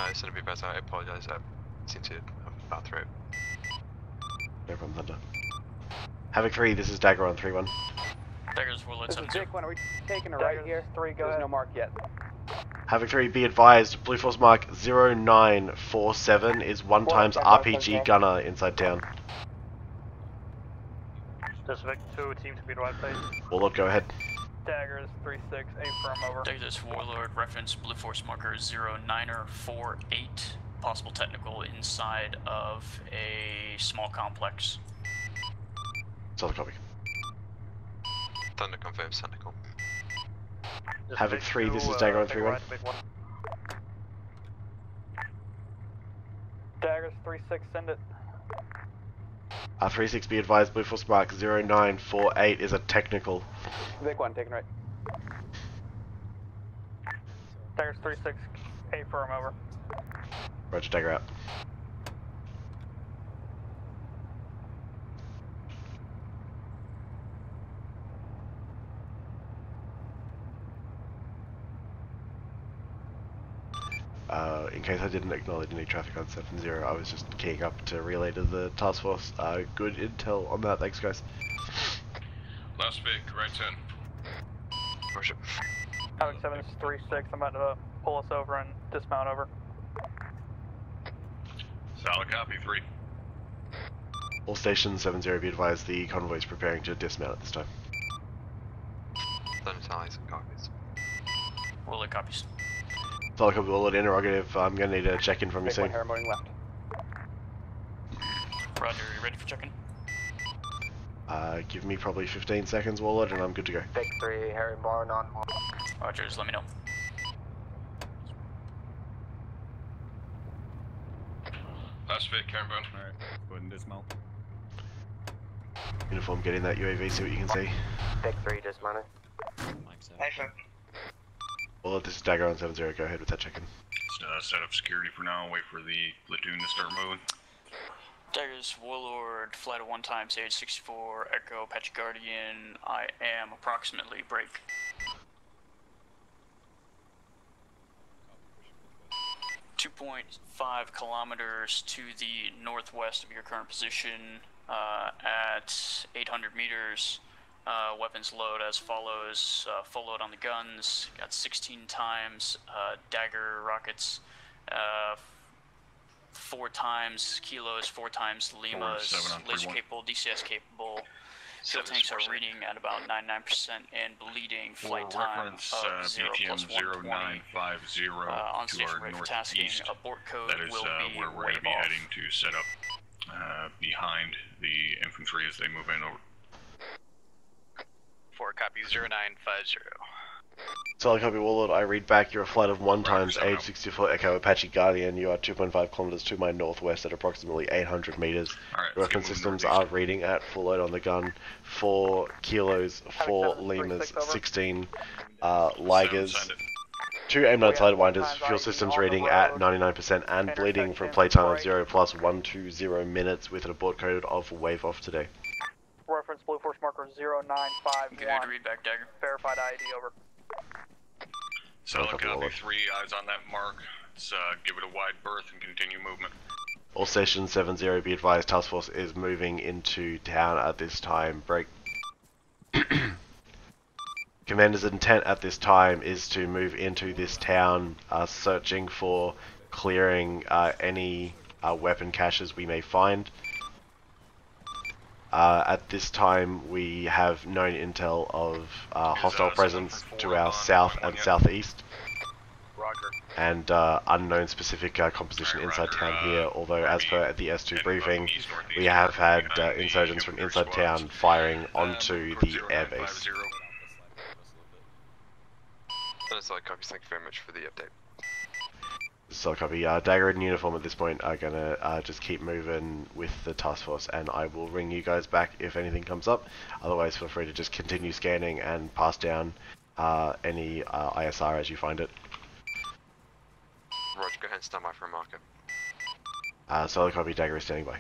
It's going to be better. I apologize. I seem to have a bad throat. No problem, Thunder. Havoc 3, this is Dagger on 3-1. Dagger's warlords This is Dick. When are we taking a right here? 3, go There's ahead. no mark yet. Havoc 3, be advised, Blue Force mark 0947 is 1 times RPG gunner inside town. This Vic 2, team to be right place. Warlord, go ahead. Daggers 3-6, affirm over. Dagger's warlord, reference Blue Force marker 09er48. Possible technical inside of a small complex. Solid copy. Thunder confirms technical. Havoc 3, this is Dagger on 3-1. Daggers 3-6, send it. 3-6, be advised, Blue Force mark 0948 is a technical. Vic 1, taking right. Daggers 3-6, affirm over. Roger, Dagger out. In case I didn't acknowledge any traffic on 7-0, I was just keying up to relay to the task force. Good intel on that, thanks guys. Last Vic, right 10. Roger. Havoc 7 is 3-6, I'm about to pull us over and dismount over. Solid copy, 3. All stations 7-0, be advised, the convoy is preparing to dismount at this time. Thunder ties and copies. Warlord copies. Solid copy, Warlord, interrogative. I'm gonna need a check-in from you Vic 1, soon. herring left. Roger, you ready for check-in? Give me probably 15 seconds, Warlord, and I'm good to go. Vic 3, herringbone on. Roger, just let me know. Last Vic, herringbone. Alright, go ahead and dismount. Uniform, get in that UAV, see what you can see. Vic 3, dismounted. Warlord, this is Dagger on 7-0, go ahead with that check-in. Set up security for now, wait for the platoon to start moving. Dagger's warlord, flight of 1 times, age 64, Echo, Apache Guardian. I am approximately break. .5 kilometers to the northwest of your current position, at 800 meters. Weapons load as follows: full load on the guns, got 16 times Dagger rockets, 4 times kilos, 4 times Limas, laser capable, DCS capable. Fuel tanks are reading at about 99% and bleeding. Flight time of 0 plus 120. On station ready for tasking. Abort code that is will be where we're going to be heading to set up behind the infantry as they move in over. 4 copy 0950. Solid copy, Warlord. I read back. You're a flight of 1 times age 64 Echo Apache Guardian. You are 2.5 kilometers to my northwest at approximately 800 meters. Weapon systems are reading at full load on the gun. 4 kilos, 4 Limas, 16 Ligers. 2 M9 Sidewinders, fuel systems reading at 99% and bleeding for a playtime of 0 plus 120 minutes with an abort code of wave off today. Reference Blue Force marker 0951. Good read back, Dagger. Verified ID over. Solid copy, 3 eyes on that mark. Let's give it a wide berth and continue movement. All stations 70, be advised, task force is moving into town at this time. Break. Commander's intent at this time is to move into this town, searching for clearing any weapon caches we may find. At this time, we have known intel of hostile presence to our south and southeast, and unknown specific composition inside town here, although as per the S2 briefing, we have had insurgents from inside town firing onto the airbase. Solid copy, thank you very much for the update. Solid copy. Dagger in uniform at this point are gonna just keep moving with the task force, and I will ring you guys back if anything comes up. Otherwise, feel free to just continue scanning and pass down any ISR as you find it. Roger, go ahead and stand by for a marker. Solid copy, Dagger is standing by.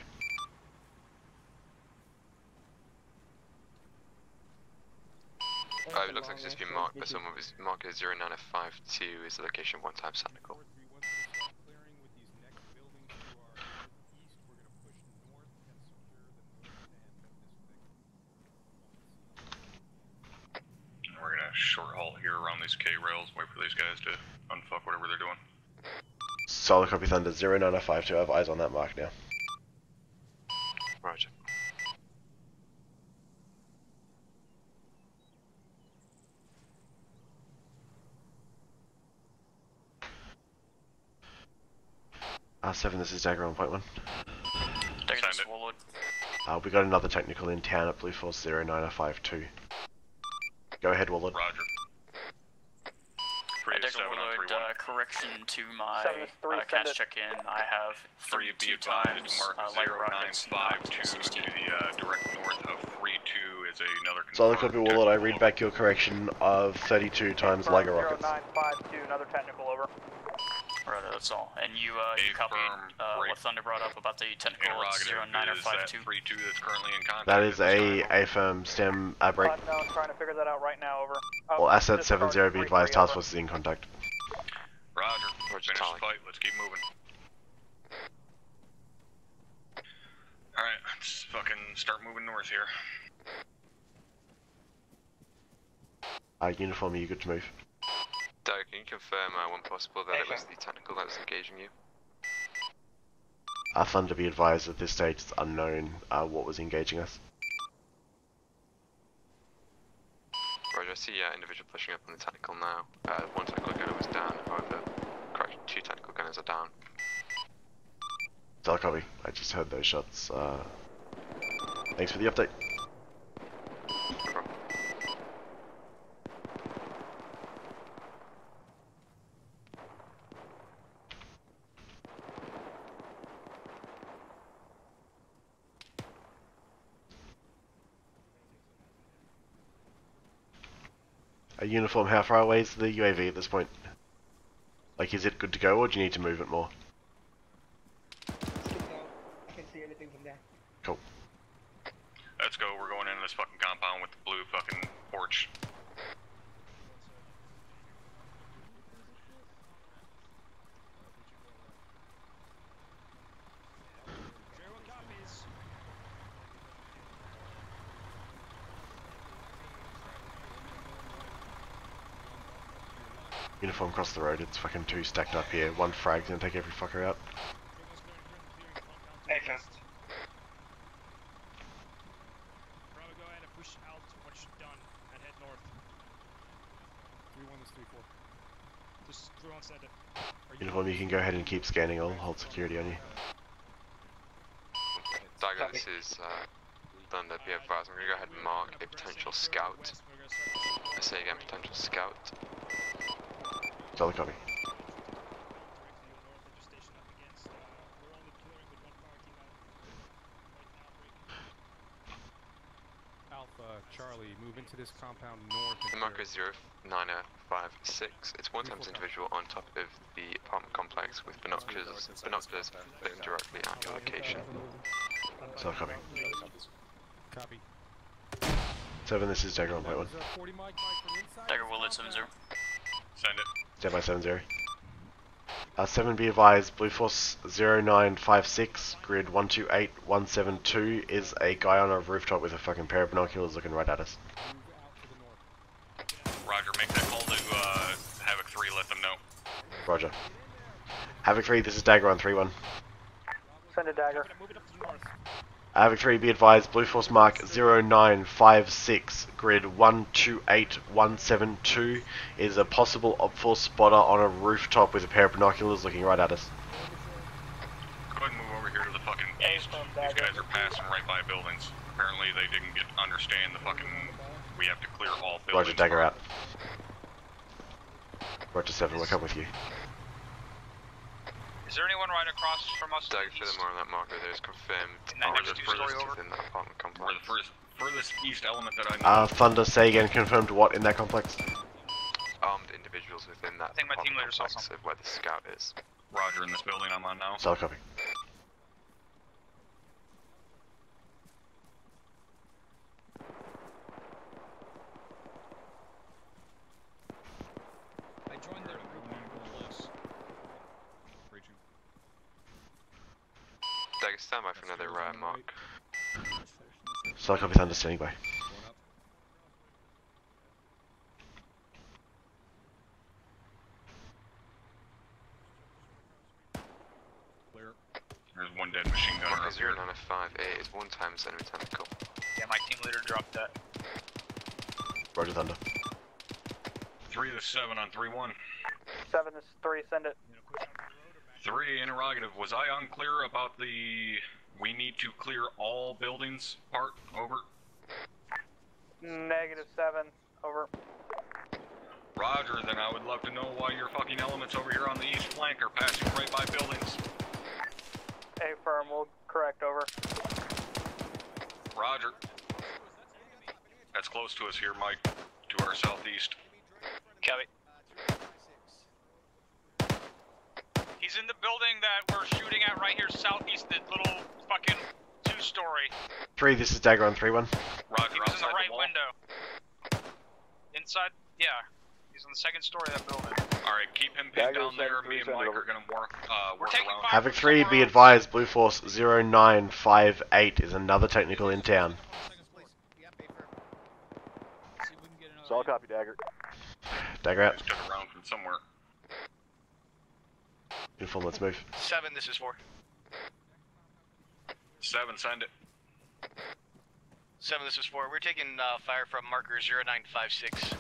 It looks like it's just been marked by someone with marker 0952 is the location 1 times technical. We're gonna short haul here around these K-rails, wait for these guys to unfuck whatever they're doing. Solid copy, Thunder 0952, I have eyes on that mark now. Roger. Seven, this is Dagger on point 1. Dagger swallowed. We got another technical in town at Blue Force 0952. Go ahead, Warlord. Roger. Dagger Warlord, correction to my cast check-in. I have 32 times light rockets knocked to 16. To the direct north of 32 is another Solid copy, Warlord. I read back your correction of 32 times Liger rockets. 0952, another technical over. Right, that's all. And you copied what Thunder brought up about the technical 0952. That's currently in contact. That is a firm stem break. No, I'm trying to figure that out right now, over. Well, asset 70, be advised, task force is in contact. Roger. Finish the fight, let's keep moving. Alright, let's fucking start moving north here. Uniform, are you good to move? Doug, can you confirm when possible that it was the technical that was engaging you? Thunder, be advised, at this stage it's unknown what was engaging us. Roger, I see individual pushing up on the technical now. One technical gunner was down, however, correction, 2 technical gunners are down. Solid copy, I just heard those shots. Thanks for the update. A uniform, how far away is the UAV at this point? Like, is it good to go, or do you need to move it more? I can see anything from there. Cool. Let's go, we're going into this fucking compound with the blue fucking porch. Uniform across the road, it's fucking 2 stacked up here. 1 frag's gonna take every fucker out. Hey, fast. Bravo, go ahead and push out what you've done and head north. 3-1 is 3-4. Just 3-1 send it. Uniform, you can go ahead and keep scanning, I'll hold security on you. Dagger, this is Thunder, be advised, I'm gonna go ahead and mark a potential scout. I say again, potential scout. Solid copy. Alpha, Charlie, move into this compound north. The marker is 0956. It's one times individual on top of the apartment complex with binoculars looking directly at your location. So copy. Copy. 7, this is Dagger on point 1. Dagger will lead 7-0. Send it. Stand by 7-0. 7, be advised, Blue Force 0956, grid 128172 is a guy on a rooftop with a fucking pair of binoculars looking right at us. Roger, make that call to Havoc 3, let them know. Roger. Havoc 3, this is Dagger on 3-1. Send a Dagger. Havoc 3, be advised, Blue Force mark 0956, grid 128172 is a possible Op-4 spotter on a rooftop with a pair of binoculars looking right at us. Go ahead and move over here to the fucking east. These guys are passing right by buildings. Apparently they didn't understand the fucking, we have to clear all buildings. Roger, Dagger out. Roger 7, we'll come with you. Is there anyone right across from us? Dagger to the more on that marker, there's confirmed the furthest within that apartment complex. We're the furthest east element that I know. Thunder, say again, confirmed what in that complex? Armed individuals within that apartment complex of where the scout is. Roger, in this building I'm on now. So copy. I joined their group on close. Dagger, stand by for another mark. So copy, Thunder, standing by. There's one dead machine gunner Marker up here. 0958 is one times enemy tentacle. Yeah, my team leader dropped that. Roger, Thunder. 3 to 7 on 3-1. 7 is 3, send it. 3, interrogative. Was I unclear about the we need to clear all buildings part? Over. Negative 7, over. Roger, then I would love to know why your fucking elements over here on the east flank are passing right by buildings. A firm, will correct, over. Roger. That's close to us here, Mike. To our southeast. Copy. He's in the building that we're shooting at right here southeast, the little fucking 2-story. 3, this is Dagger on 3-1. Roger, he was in the right wall. window. Inside, yeah. He's on the 2nd story of that building. Alright, keep him pinned down there. Me and Mike are gonna work around. Havoc 3, be advised, Blue Force 0958 is another technical in town. Solid copy, Dagger. Dagger out. Just took around from somewhere. Uniform, let's move. 7, this is 4. 7, send it. 7, this is 4. We're taking fire from marker 0956.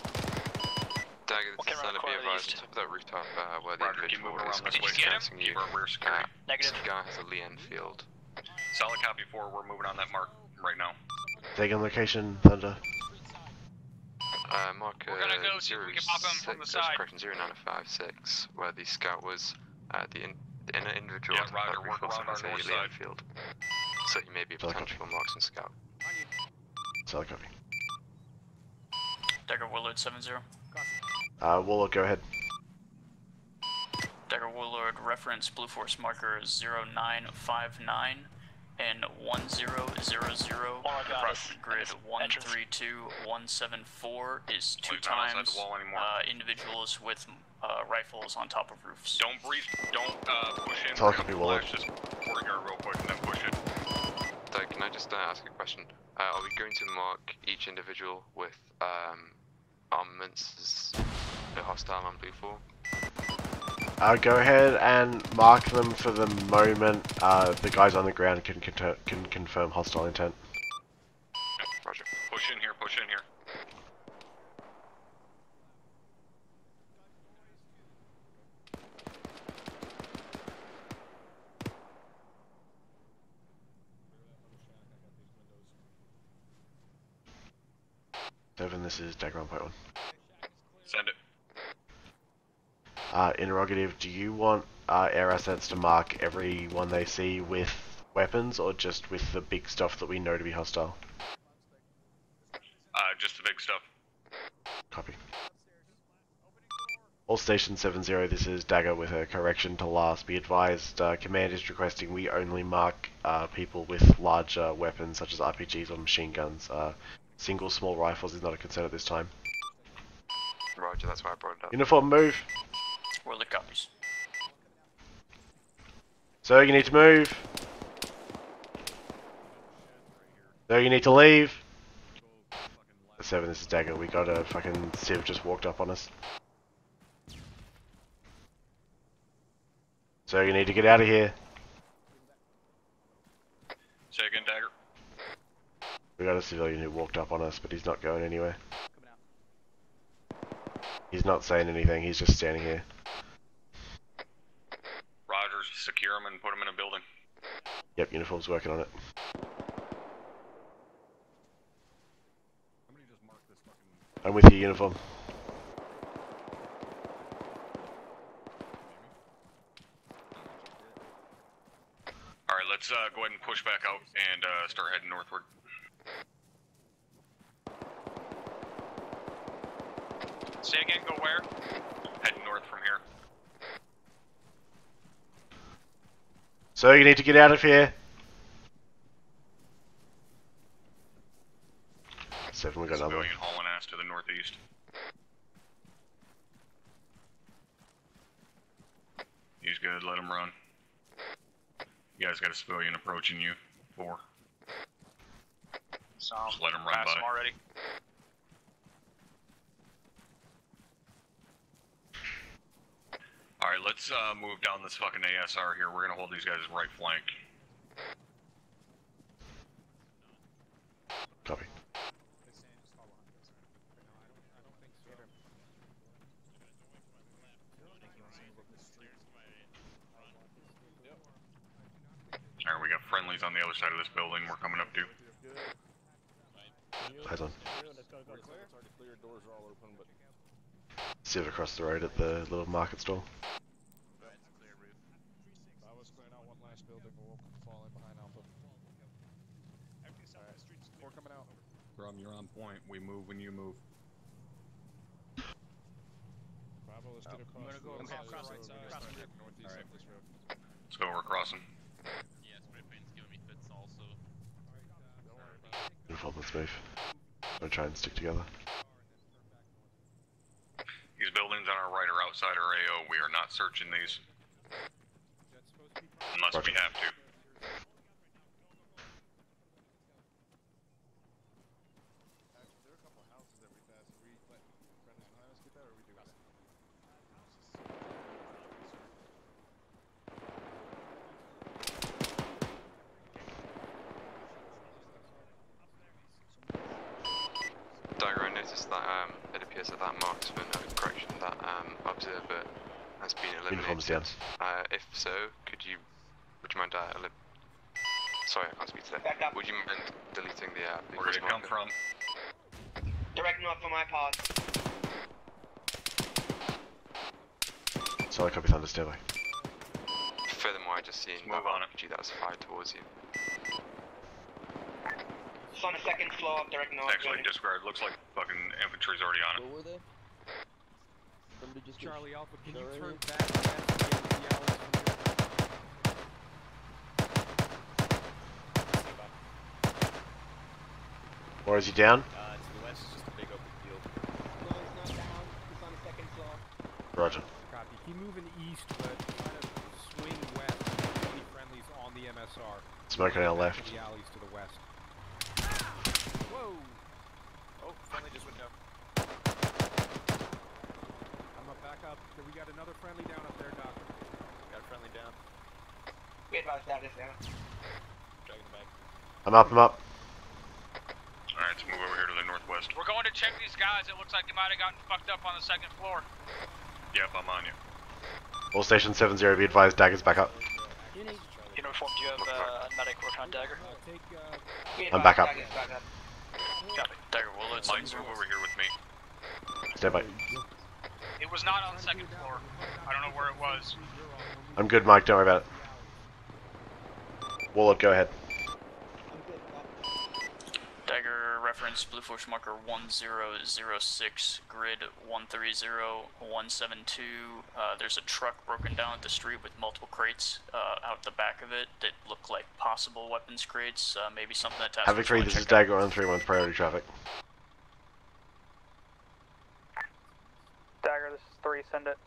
Dagger, this is Thunder, be advised, on top of that rooftop where the Roger, keep individual moving is around this way. scouting you. Keep our rear security. This guy has a Lee Enfield. Solid copy 4, we're moving on that mark right now. Taking location, Thunder. Marker We're gonna go see if we can pop him from the side. 0956, where the scout was. The inner individual Yeah, Roger, work around our has a north Lee side. Enfield. So he may be a potential marksman scout. Solid copy. Dagger Warlord 7-0. Warlord, go ahead. Dagger Warlord reference Blue Force marker 0959 and 1000 across grid 132174 is 2 times individuals with rifles on top of roofs. Don't breathe, don't push in. Solid copy, Warlord. Just courtyard real quick and then push it. Doug, can I just ask a question? Are we going to mark each individual with armaments as hostile on Blue 4? Go ahead and mark them for the moment. The guys on the ground can confirm hostile intent. Roger. Push in here, push in here. This is Dagger on point 1. Send it. Interrogative, do you want air assets to mark everyone they see with weapons, or just with the big stuff that we know to be hostile? Just the big stuff. Copy. All station 70, this is Dagger with a correction to last. Be advised, command is requesting we only mark people with larger weapons such as RPGs or machine guns. Single small rifles is not a concern at this time. Roger, that's why I brought it up. Uniform, move! Where the copies? Sir, you need to move! Sir, you need to leave! 7, this is Dagger. We got a fucking Civ just walked up on us. So you need to get out of here. Say again, Dagger. We got a civilian who walked up on us, but he's not going anywhere. He's not saying anything, he's just standing here. Rogers, secure him and put him in a building. Yep, uniform's working on it. I'm with you, uniform. Alright, let's go ahead and push back out and start heading northward. Say again, go where? Heading north from here. So you need to get out of here. 7, we got another one. Civilian hauling ass to the northeast. He's good, let him run. You guys got a civilian approaching you. 4. So, just let him run by. Him already. Alright, let's move down this fucking ASR here. We're gonna hold these guys' right flank. Copy. Alright, we got friendlies on the other side of this building we're coming up to. Eyes on. Civ across the road at the little market stall. Grum, you're on point. We move when you move. I'm gonna go across the northeast of this road. Let's go, we're crossing. Yeah, spray paint's giving me fits also. Uniform, let's move. We'll try and stick together. These buildings on our right are outside our AO. We are not searching these. Unless we have to. Dagger, I noticed that it appears that that marksman, correction, that observer has been eliminated. Uniform's down. If so, would you mind sorry, I can't speak today. Would you mind deleting the where did it come from? Direct north for my pod. Solid copy, Thunder, stay away. Furthermore, I just seen that RPG that was fired towards you. It's on the second floor of direct north. Actually, disregard. Looks like fucking infantry's already on it. Where were they? Somebody just Charlie Alpha, can you right turn here? back against the alleys from here? Or is he down? To the west is just a big open field. No, he's not down. He's on the second floor. Roger. Copy. Keep moving east, but kind of swing west. Any friendlies on the MSR. Smoke on our left. The alleys to the west. Whoa! Oh, friendly just went down. I'm up, back up. We got another friendly down up there, Doc. Got a friendly down. We advise that is down. Dragging him back. I'm up, I'm up. Alright, let's move over here to the northwest. We're going to check these guys. It looks like they might have gotten fucked up on the second floor. Yep, I'm on you. All station 70, be advised, Dagger's back up. Uniform, do you have a medic work on Dagger? I'm back up. Copy. Dagger, well, let's Mike's move over here with me. Stay by. It was not on the second floor. I don't know where it was. I'm good, Mike, don't worry about it. Warlord, go ahead. Dagger reference, Blue Force marker 1006, grid 130172. There's a truck broken down at the street with multiple crates out the back of it that look like possible weapons crates, maybe something that task Havoc 3, this is Dagger on 3-1 with priority traffic. Dagger, this is 3, send it.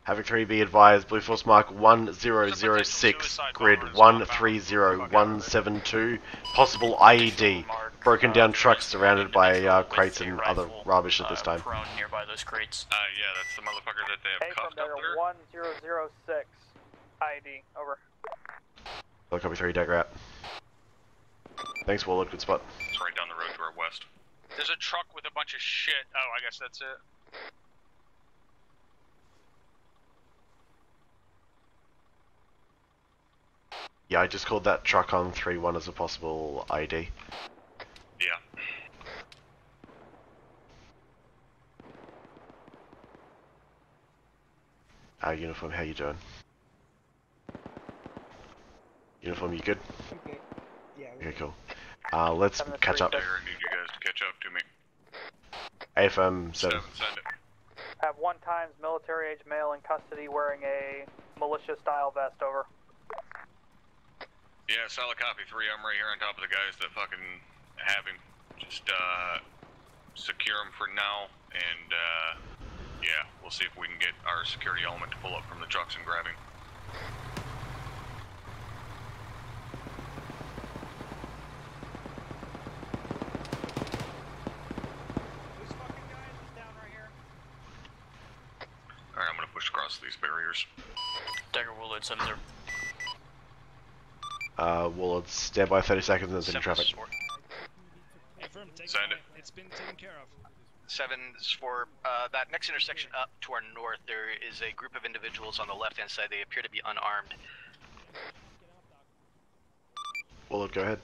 Havoc 3, be advised, Blue Force Mark 1006, grid 130172, possible IED, broken down trucks surrounded by crates and other rubbish at this time. Prone nearby those crates. Yeah, that's the motherfucker that they have cuffed up there. 1006, ID, over. I'll copy 3, Dagger out. Thanks, Warlord, good spot. It's right down the road to our west. There's a truck with a bunch of shit. Oh, I guess that's it. Yeah, I just called that truck on 3-1 as a possible ID. Yeah. Uniform, how you doing? Uniform, you good? Okay. Yeah. Okay, cool. Let's catch up. I need you guys to catch up to me. AFM 7. Send it. Have 1 times military age male in custody wearing a militia style vest, over. Yeah, solid copy 3. I'm right here on top of the guys that fucking have him. Just secure him for now, and yeah, we'll see if we can get our security element to pull up from the trucks and grab him. Alright, I'm gonna push across these barriers. Dagger Warlord 7-0. Warlord, stand by 30 seconds and send in traffic. Send it. It's been taken care of. 7's for that next intersection up to our north. There is a group of individuals on the left-hand side. They appear to be unarmed. Warlord, go ahead.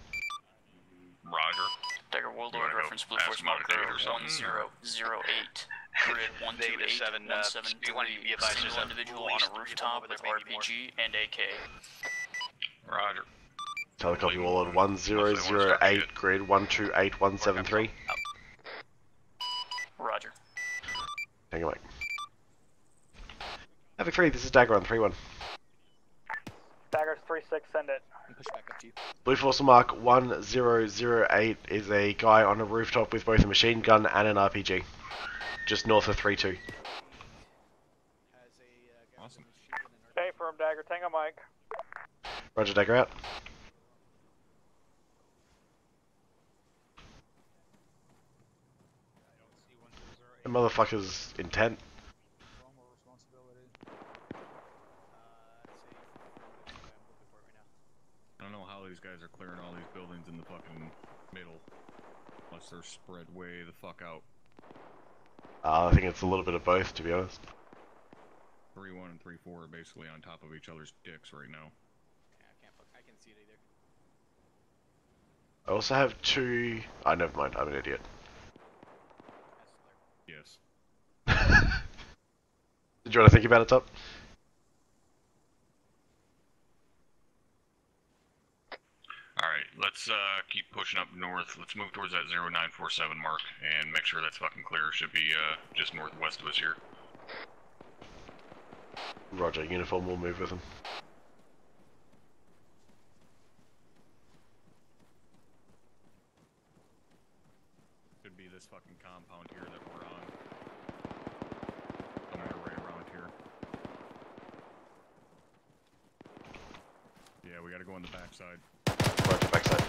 Roger. Dagger Warlord, reference Blue Force marker 1008. Grid 128173. Single individual on a rooftop with RPG and AK. Roger. Telecopy Warlord 1008, grid 128173. Roger. Hang on, Mike. Havoc 3, this is Dagger on 3-1. Dagger's 3-6, send it. Push back up to you. Blue Force Mark 1008 is a guy on a rooftop with both a machine gun and an RPG. Just north of 3-2. Awesome. Hey, firm Dagger, Tango Mike. Roger, Dagger out. The motherfucker's intent. I don't know how these guys are clearing all these buildings in the fucking middle. Unless they're spread way the fuck out. I think it's a little bit of both, to be honest. 3-1 and 3-4 are basically on top of each other's dicks right now. I can see it either. I also have 2... Oh, never mind, I'm an idiot. Yes. Did you want to think about it, Top? Alright, let's keep pushing up north. Let's move towards that 0947 mark and make sure that's fucking clear. Should be just northwest of us here. Roger, uniform will move with him. Should be this fucking compound here that we're on. Somewhere right around here. Yeah, we gotta go on the backside. Roger, backside.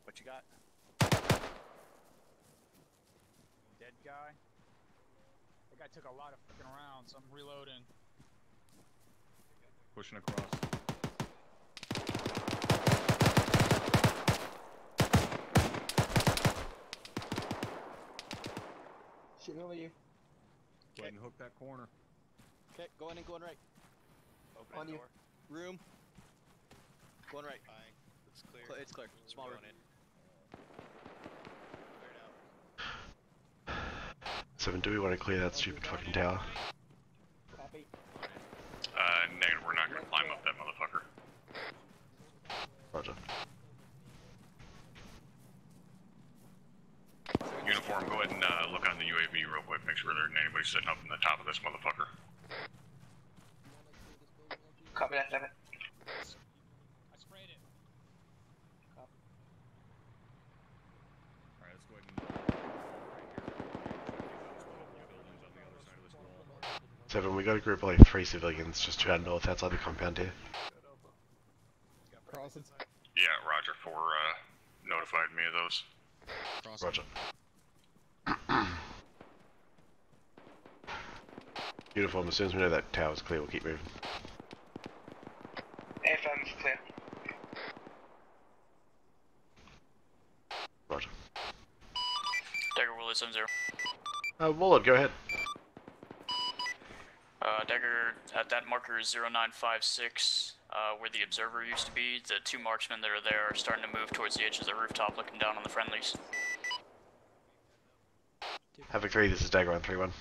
What you got? Dead guy? That guy took a lot of fucking rounds, so I'm reloading. Pushing across. Shooting over you. Go ahead and hook that corner. Okay, going in, going right. Open On the you. door. Room. Going right. Fine. It's clear. It's clear. Small room. In. 7, do we want to clear that stupid fucking tower? Copy. Negative, we're not gonna climb up that motherfucker. Roger. real quick, make sure there isn't anybody sitting up in the top of this motherfucker. Copy that, 7. I sprayed it. Alright, let's go ahead and... 7, we got a group of like 3 civilians just to our north outside the compound here. Yeah, Roger, 4 notified me of those. Roger. Uniform, as soon as we know that tower's clear, we'll keep moving. AFM's clear. Roger. Dagger, Willard 70. Warlord, go ahead. Dagger, at that marker is 0956, where the observer used to be. The 2 marksmen that are there are starting to move towards the edge of the rooftop, looking down on the friendlies. Havoc 3, this is Dagger on 3-1.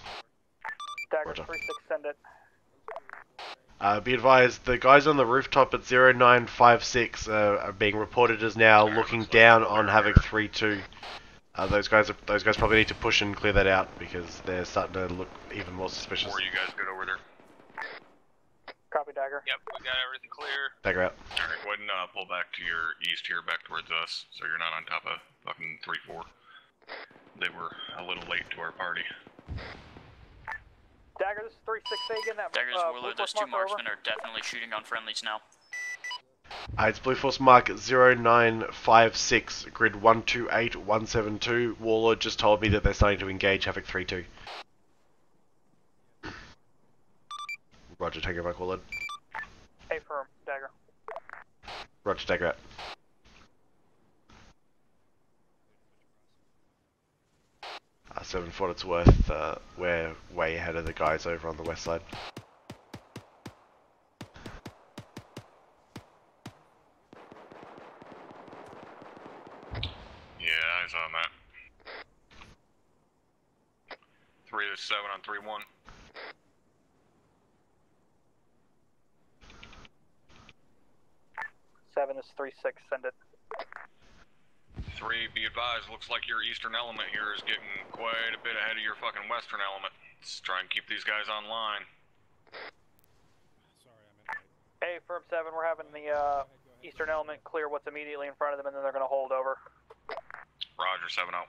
Dagger Roger. 3-6, send it. Be advised, the guys on the rooftop at 0956 are being reported as now looking down on Havoc 3-2. Those guys probably need to push and clear that out because they're starting to look even more suspicious. Before you guys get over there. Copy, Dagger. Yep, we got everything clear. Dagger out. Alright, go ahead and pull back to your east here, back towards us, so you're not on top of fucking 3-4. They were a little late to our party. Dagger, this is 3-6 again. That Dagger's Willard, those 2 marksmen are definitely shooting on friendlies now. It's Blue Force Mark 0956, grid 128172. Warlord just told me that they're starting to engage Havoc 3-2. Roger, take it back, Warlord. Affirm, Dagger. Roger, Dagger out. Uh, 7 for what it's worth, we're way ahead of the guys over on the west side. Yeah, eyes on that. 3 to 7 on 3-1. Seven is 3-6, send it. 3, be advised, looks like your eastern element here is getting quite a bit ahead of your fucking western element. Let's try and keep these guys online. Hey, Firm 7, we're having the eastern element clear what's immediately in front of them, and then they're going to hold over. Roger, 7-0.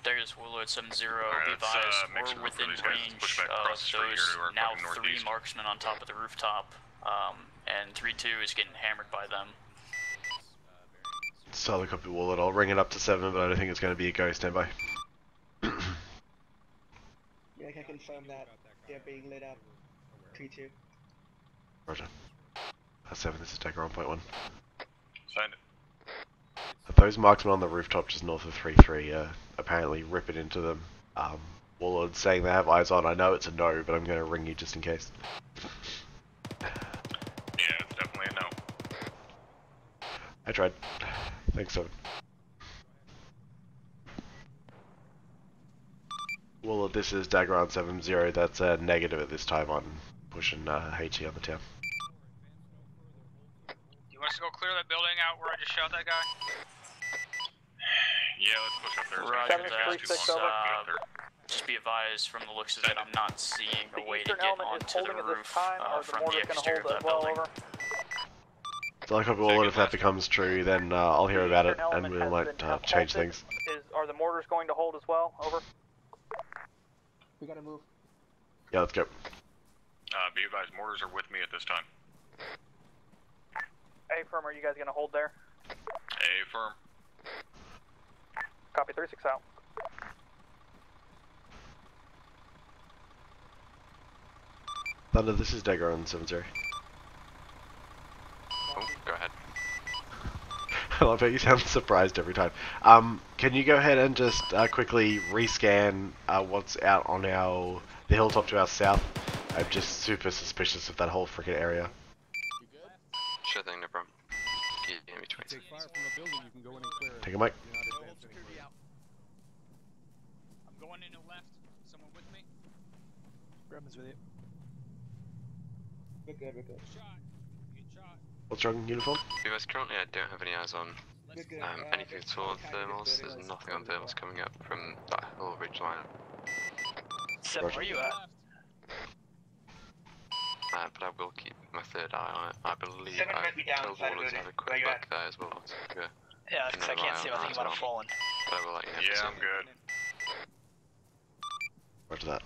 Dagger's Willard 70, Alright, be advised, make some we're room for within these guys to push range back of across the street here those to our now fucking 3 northeast. marksmen on top of the rooftop, and 3-2 is getting hammered by them. Solid copy, Warlord. I'll ring it up to 7, but I don't think it's going to be a go. Stand by. Yeah, I can confirm that they're being lit up. 3-2. Roger. 7, this is Dagger on point 1. Send it. Those marksmen on the rooftop just north of 3-3 apparently ripping into them. Warlord saying they have eyes on. I know it's a no, but I'm going to ring you just in case. Yeah, it's definitely a no. I tried. Thanks, 7. Warlord, this is Dagger on 7-0. That's a negative at this time on pushing HE on the town. You want us to go clear that building out where I just shot that guy? Yeah, let's push up there. Roger that. Just be advised, from the looks of it, I'm not seeing a way to get onto the roof from the exterior of that building. So I copy Warlord. If that becomes true, then I'll hear about it and we might change things. Are the mortars going to hold as well? Over. We gotta move. Yeah, let's go. Be advised, mortars are with me at this time. A firm, are you guys gonna hold there? A firm. Copy, 3-6 out. Thunder, this is Dagger on 7-0. Oh, go ahead. I love how you sound surprised every time. Can you go ahead and just quickly rescan what's out on the hilltop to our south? I'm just super suspicious of that whole freaking area. Sure thing, no problem. Give me 20 Take fire from a building, you can go in and clear it. Take a mic. I'm going in the left. Someone with me? Gremlin's with you. We're good, we're good. Shot. Get shot. What's wrong, uniform? Because currently I don't have any eyes on anything at all on thermals. There's nothing on thermals coming up from that hill ridge line. Seven, where are you at? But I will keep my third eye on it. I believe Seven I might be down told side of Warlords to building. have a quick Where you look at? there as well. So Yeah, because I can't see rely on anything that about as it falling. But I will let you know. Yeah, I'm good. Roger that.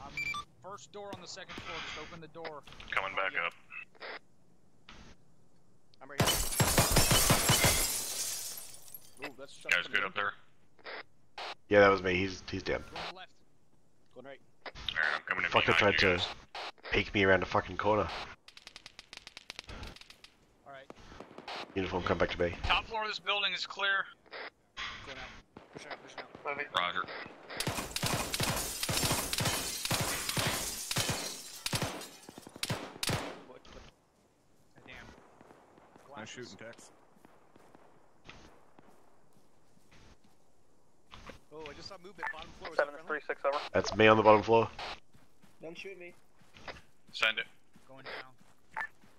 First door on the second floor, just open the door. Coming back up. I'm right here. Ooh, that's shut Guys good up there? Yeah, that was me. He's down. Going left. Going right. Alright, I'm coming in Fucker behind tried you to guys. peek me around a fucking corner. Alright. Uniform, come back to me. Top floor of this building is clear. Going out. Pushing out, pushing out. Roger. Damn. Nice shooting, Tex. Oh, I just saw movement. Bottom floor. 736 over. That's me on the bottom floor. Don't shoot me. Send it. Going down.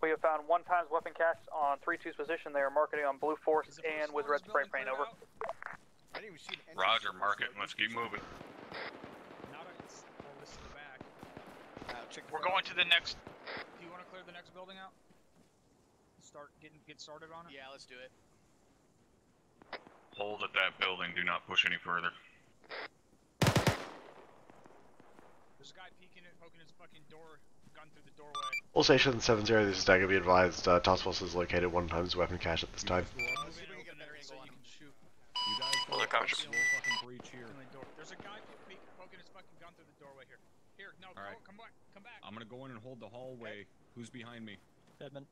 We have found 1x weapon cache on 3-2's position. They are marketing on blue force and with red spray paint over. I didn't even shoot an Roger, mark it. Let's keep moving. Not on this. Oh, this is the back. We're going to the next. Do you want to clear the next building out? Get started on it? Yeah, let's do it. Hold at that building. Do not push any further. There's a guy peeking it, poking his fucking door, gun through the doorway. All stations 7-0, this is Dagger. Be advised, task force has located 1x weapon cache at this time. Well, they're coming. There's a guy poking his fucking gun through the doorway here. Here, no, come back, come back. I'm gonna go in and hold the hallway. Who's behind me? Redmond.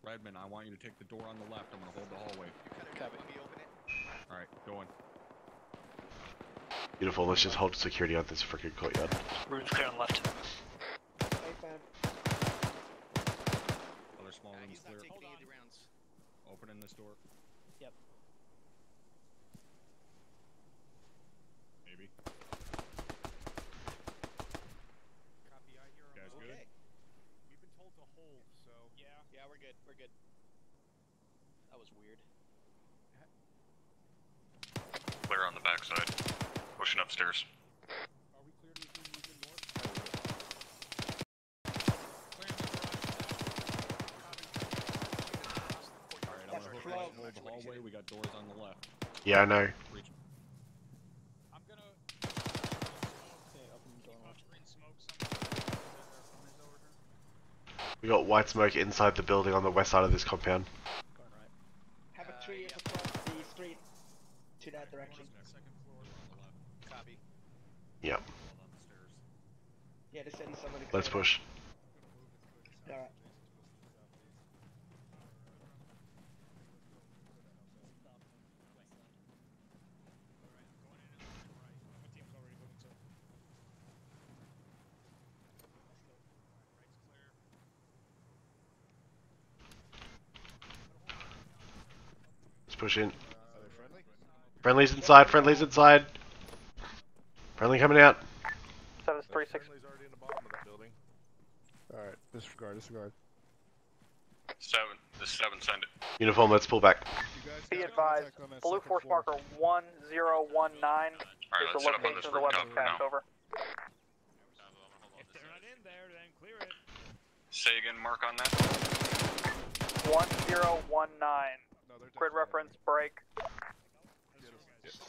Redmond, I want you to take the door on the left. I'm gonna hold the hallway. Copy. Alright, going. Beautiful, let's just hold security on this freaking courtyard. Room's clear on the left. Other small rooms clear. Opening this door. Yep. Maybe. Copy, I hear him. Guys good? We've been told to hold, so. Yeah, we're good. We're good. That was weird. Clear on the backside. Pushing upstairs. Are we clear to resume movement north? Alright, I'm gonna hold the hallway. We got doors on the left. Yeah, I know. I'm gonna. Okay, open the door. Green smoke somewhere. Over here. We got white smoke inside the building on the west side of this compound. Going right. Have a tree across the street to that direction. Copy. Yep. Yeah, they said somebody. Let's push. Alright. Let's push in. Friendly's inside, friendly's inside. Friendly coming out. 736. already in the bottom of that building. Alright, disregard. This 7, send it. Uniform, let's pull back. Be advised, blue force marker 1019 Alright, is let's the set up on location this of the rooftop weapon for cache now. over. If they're not in there, then clear it. Say again, mark on that. 1019. Grid reference break.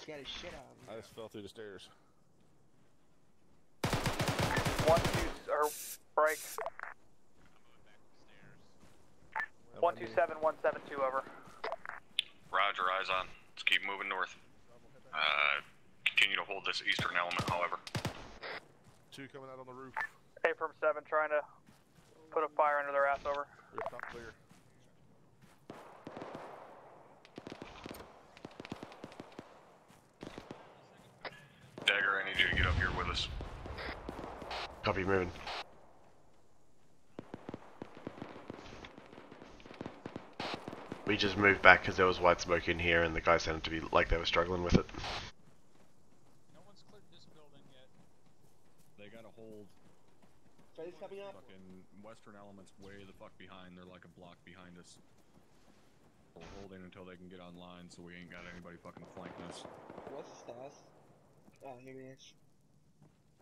Get his shit out. I just fell through the stairs. 1-2 or break. 127 172 over. Roger, eyes on. Let's keep moving north. Continue to hold this eastern element, however. 2 coming out on the roof. A from 7 trying to put a fire under their ass over. Rooftop clear. Dagger, I need you to get up here with us. Copy, moving. We just moved back because there was white smoke in here and the guys sounded to be like they were struggling with it. No one's cleared this building yet. They gotta hold. Freddy's coming up. Fucking Western Elements way the fuck behind. They're like a block behind us. We're holding until they can get online, so we ain't got anybody fucking flanking us. What's the status? Oh, here he is.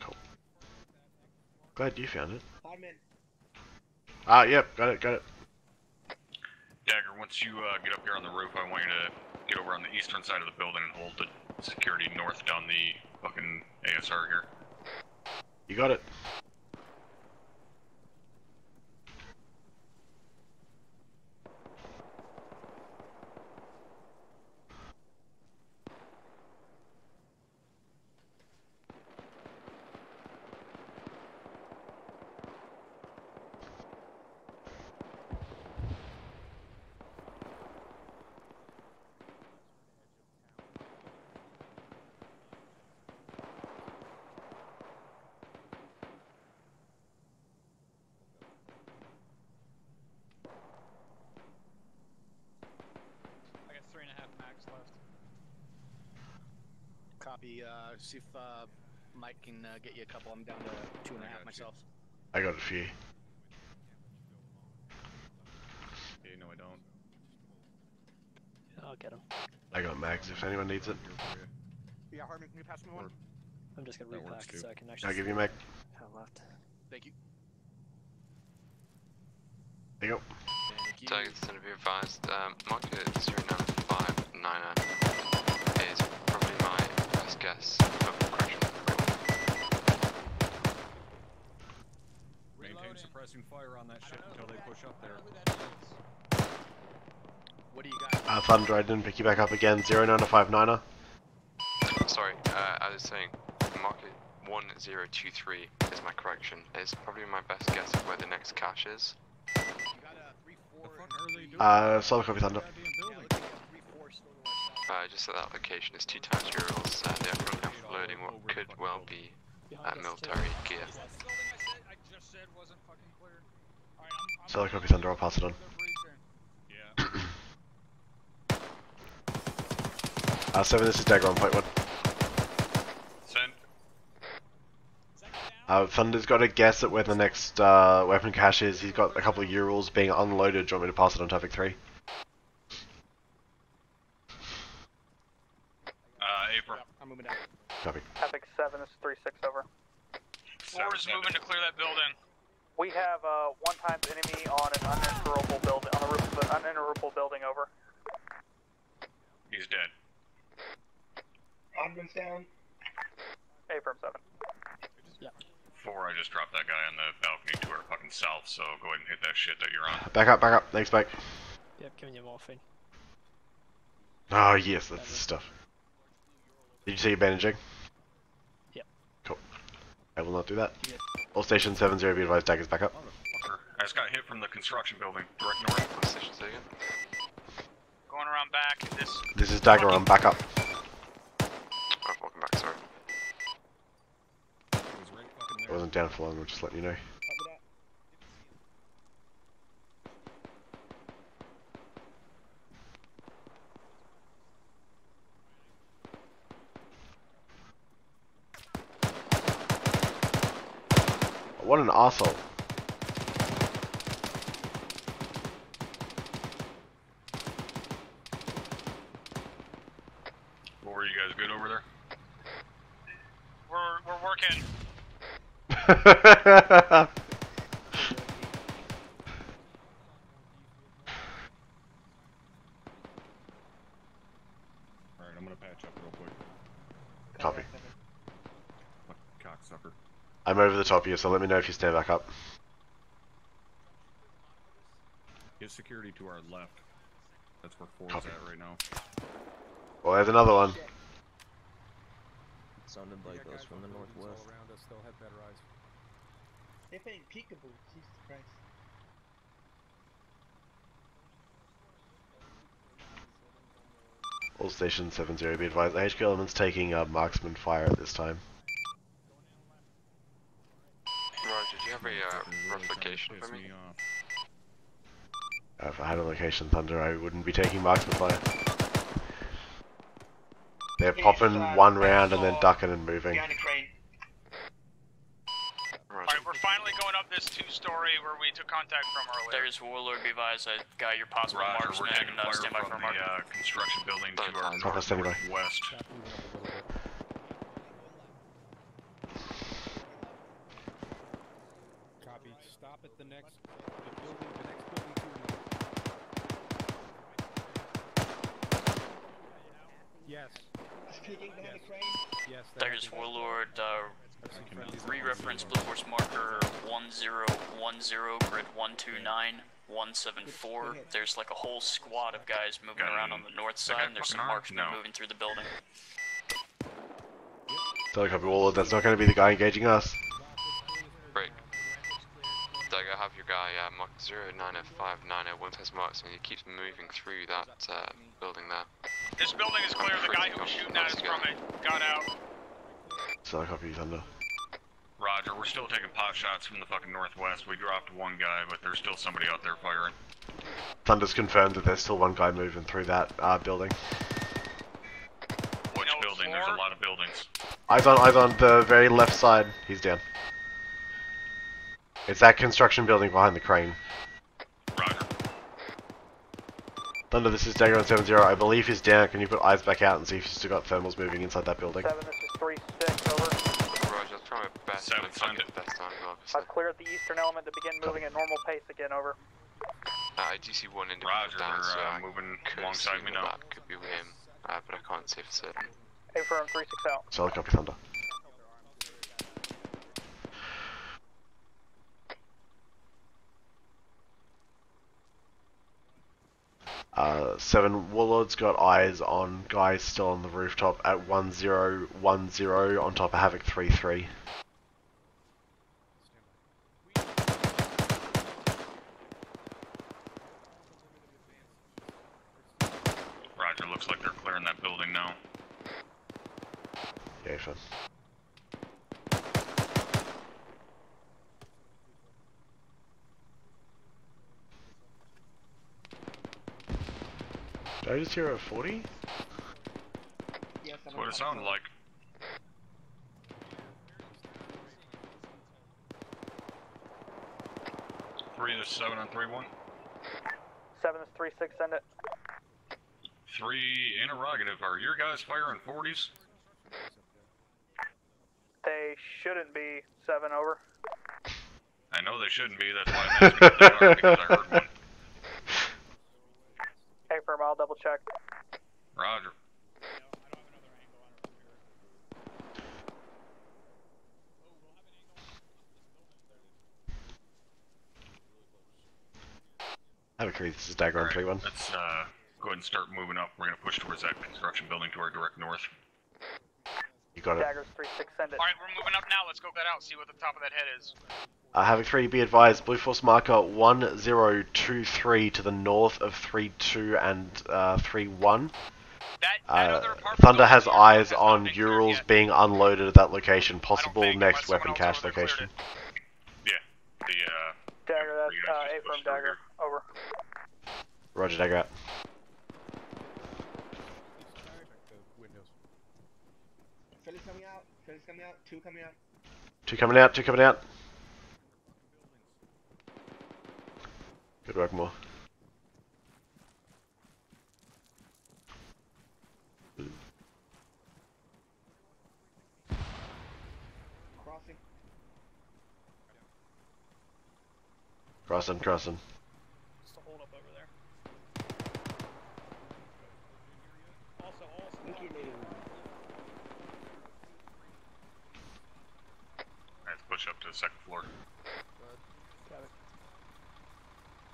Cool. Glad you found it. Hardman. Ah, yep, got it. Dagger, once you get up here on the roof, I want you to get over on the eastern side of the building and hold the security north down the fucking ASR here. You got it. I got 3.5 max left. Copy. See if Mike can get you a couple. I'm down to 2.5 myself. I got a few. Yeah, no, I don't. I'll get him. I got mags if anyone needs it. Yeah, Harmon, can you pass me one? I'm just gonna repack so I can actually. I'll give you a mag. Have left. Thank you. There you go. Dagger, to be advised, market 0959 is probably my best guess of correction. Maintain suppressing fire on that shit until they push up there. What do you got? Thunder, I didn't pick you back up again. 0959er. Sorry, I was saying, market 1023 is my correction. It's probably my best guess of where the next cache is. Solid copy, Thunder. Just at that location is 2 times Urals. They're currently offloading what could well be military gear. Solid copy, Thunder, I'll pass it on. Yeah. 7, this is Dagger on point 1. Send. Thunder's got a guess at where the next weapon cache is. He's got a couple of Urals being unloaded. Do you want me to pass it on to Havoc 3? April. I'm moving down. Copy. Havoc 7, this is 3-6 over. 4 is moving to clear that building. We have one times enemy on an uninterruptible building, on the roof of an uninterruptible building, over. He's dead. Hardman's down. Affirm 7. Yeah. 4, I just dropped that guy on the balcony to our fucking south, so go ahead and hit that shit that you're on. Back up. Thanks, Mike. Yep, giving you morphine. Oh, yes, that's the stuff. Did you see your bandaging? Yep. Cool. I will not do that. Yep. All station 70, be advised, Dagger's back up. I just got hit from the construction building, direct north. What station again? Going around back. This is Dagger on, back up. Oh, welcome back, sorry. I wasn't down for long, I'm just letting you know. What an arsehole. What were you guys good over there? We're working. Alright, I'm gonna patch up real quick. Copy. Cocksucker. I'm over the top of you, so let me know if you stand back up. Get security to our left. That's where 4 is at right now. Well, there's another one. It sounded like those from the northwest. Around us, they'll have better eyes. They're playing peekaboo, Jesus Christ. All station 70, be advised. HQ element's taking marksman fire at this time. Roger, do you have a rough location for me? If I had a location, Thunder, I wouldn't be taking marksman fire. They're popping one round and then ducking and moving. Alright, we're finally going up this this two-story where we took contact from earlier. There's Warlord, be advised. I got your possible Roger, marks, we're man. taking fire Stand by for from a mark. the construction building to our northwest. Copy. Stop at the next building to your Yes. Yes. Dagger's Warlord, re-reference Blue Force marker 1010, grid 129174. There's like a whole squad of guys moving around on the north side, and there's some marksmen moving through the building. Don't copy Warlord, that's not going to be the guy engaging us. Break. Dagger, have your guy mark 090590 has marks and he keeps moving through that building there. This building is clear. The guy who was shooting at us from it got out. So copy Thunder. Roger, we're still taking pot shots from the fucking northwest. We dropped one guy, but there's still somebody out there firing. Thunder's confirmed that there's still one guy moving through that building. Which building? There's a lot of buildings. Eyes on the very left side. He's down. It's that construction building behind the crane. Roger. Thunder, this is Dagger on 7-0. I believe he's down. Can you put eyes back out and see if you've still got thermals moving inside that building? 7, this is 3-6, over. Roger, I'll try my best to find the best time, obviously. I've cleared the eastern element to begin moving at normal pace again, over. I do see one individual Roger, down, so moving alongside me now. That could be him, but I can't say for certain. Affirm 3-6 out. Solid copy, Thunder. 7 Warlord's got eyes on guys still on the rooftop at 1010 on top of Havoc 3-3. Roger, looks like they're clearing that building now. Yeah, fine. Did I just hear a 40? That's what it sounded like. Three is 7 on 3-1. 7 is 3-6, send it. 3 interrogative. Are your guys firing 40s? They shouldn't be 7, over. I know they shouldn't be. That's why I'm asking if they are, because I heard one. Affirm, I'll double check. Roger. Havoc 3, this is Dagger on 3-1. Let's go ahead and start moving up. We're going to push towards that construction building to our direct north. You got it. Daggers 3-6, send it. Alright, we're moving up now. Let's go that out, see what the top of that head is. Havoc 3, be advised, Blue Force marker 1023 to the north of 3-2 and 3-1. Thunder has eyes on Urals being unloaded at that location, possible next weapon cache location. Yeah, the Dagger, that's Affirm Dagger, over. Roger, Dagger out. Philly's coming out, 2 coming out. 2 coming out, 2 coming out. Good work, Moore. Crossing. Crossing. Just a hold up over there. Also. Let's push up to the second floor. Got it.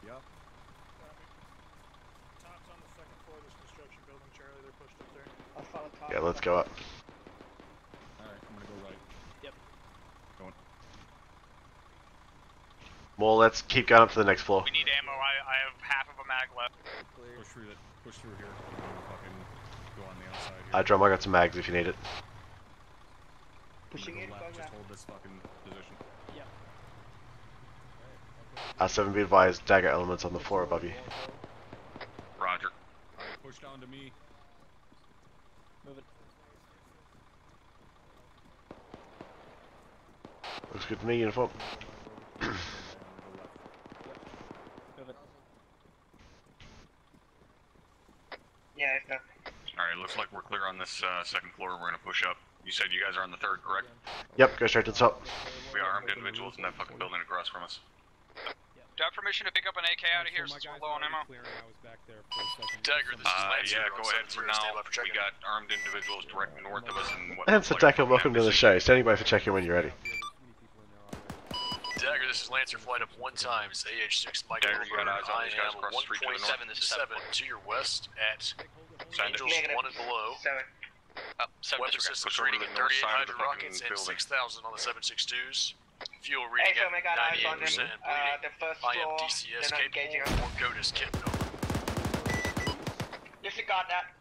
Yep. Tops on the second floor of this construction building, Charlie. They're pushed up there. I'll follow top. Yeah, let's go up. Alright, I'm gonna go right. Yep. Going. More, let's keep going up to the next floor. We need ammo. I have half of a mag left. Push through here. Fucking go on the outside here. Drum, I got some mags if you need it. Pushing in, left, going just left. hold this fucking position. Yeah. 7, be advised, Dagger elements on the floor above you. Roger. Alright, push down to me. Move it. Looks good to me, uniform. clear on this second floor. We're gonna push up. You said you guys are on the third, correct? Yep, go straight to the top. We are armed individuals in that fucking building across from us. Do I have permission to pick up an AK out of here since we're low on ammo? Dagger, this is Lancer. Yeah, go ahead for now. We got armed individuals directly north of us and Lancer Dagger, welcome to the show. Standing by for check-in when you're ready. Dagger, this is Lancer, flight up 1 times, AH6 Mike Dagger, you got eyes on I these guys am across the street to the north. 127 to your west at Angels Negative. 1 and below. 7 Weapon disregard. systems Push over reading to at the north 38 side of the Hydra rockets fucking and building. 6,000 on the 762s. Fuel reading Hey, Phil, I got eyes on at 98% them. bleeding. The first I am floor, DCS they're not engaging capable us. or GOTUS capable. Disregard that.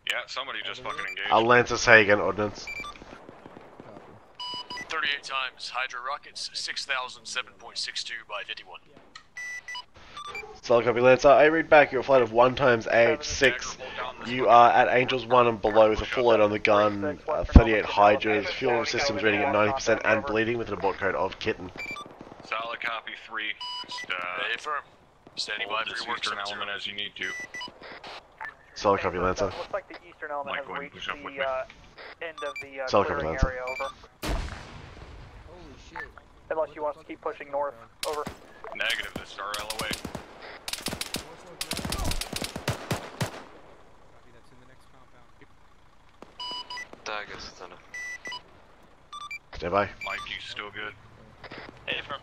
Yeah, somebody just fucking engaged. Lancer Hagen, Ordnance. 38 times Hydra rockets, 6,000, 7.62 by 51. Solid copy, Lancer. I read back your flight of 1 times AH6. You are at Angels 1 and below with a full load on the gun, 38 Hydras, fuel systems reading at 90% and bleeding with an abort code of Kitten. Solid copy 3. Just, Hey, firm. Standing by hold for this your work, eastern 7-0. element as you need to. Solid copy, Lancer. Looks like the eastern element Mike, go ahead and has push up reached with the me. end of the Solid copy, clearing Lancer. area, over. Unless you want us to keep pushing north, over. Negative, this is our LOA. Dagger, stunner. Stand by. Mike, you still good? Hey, firm.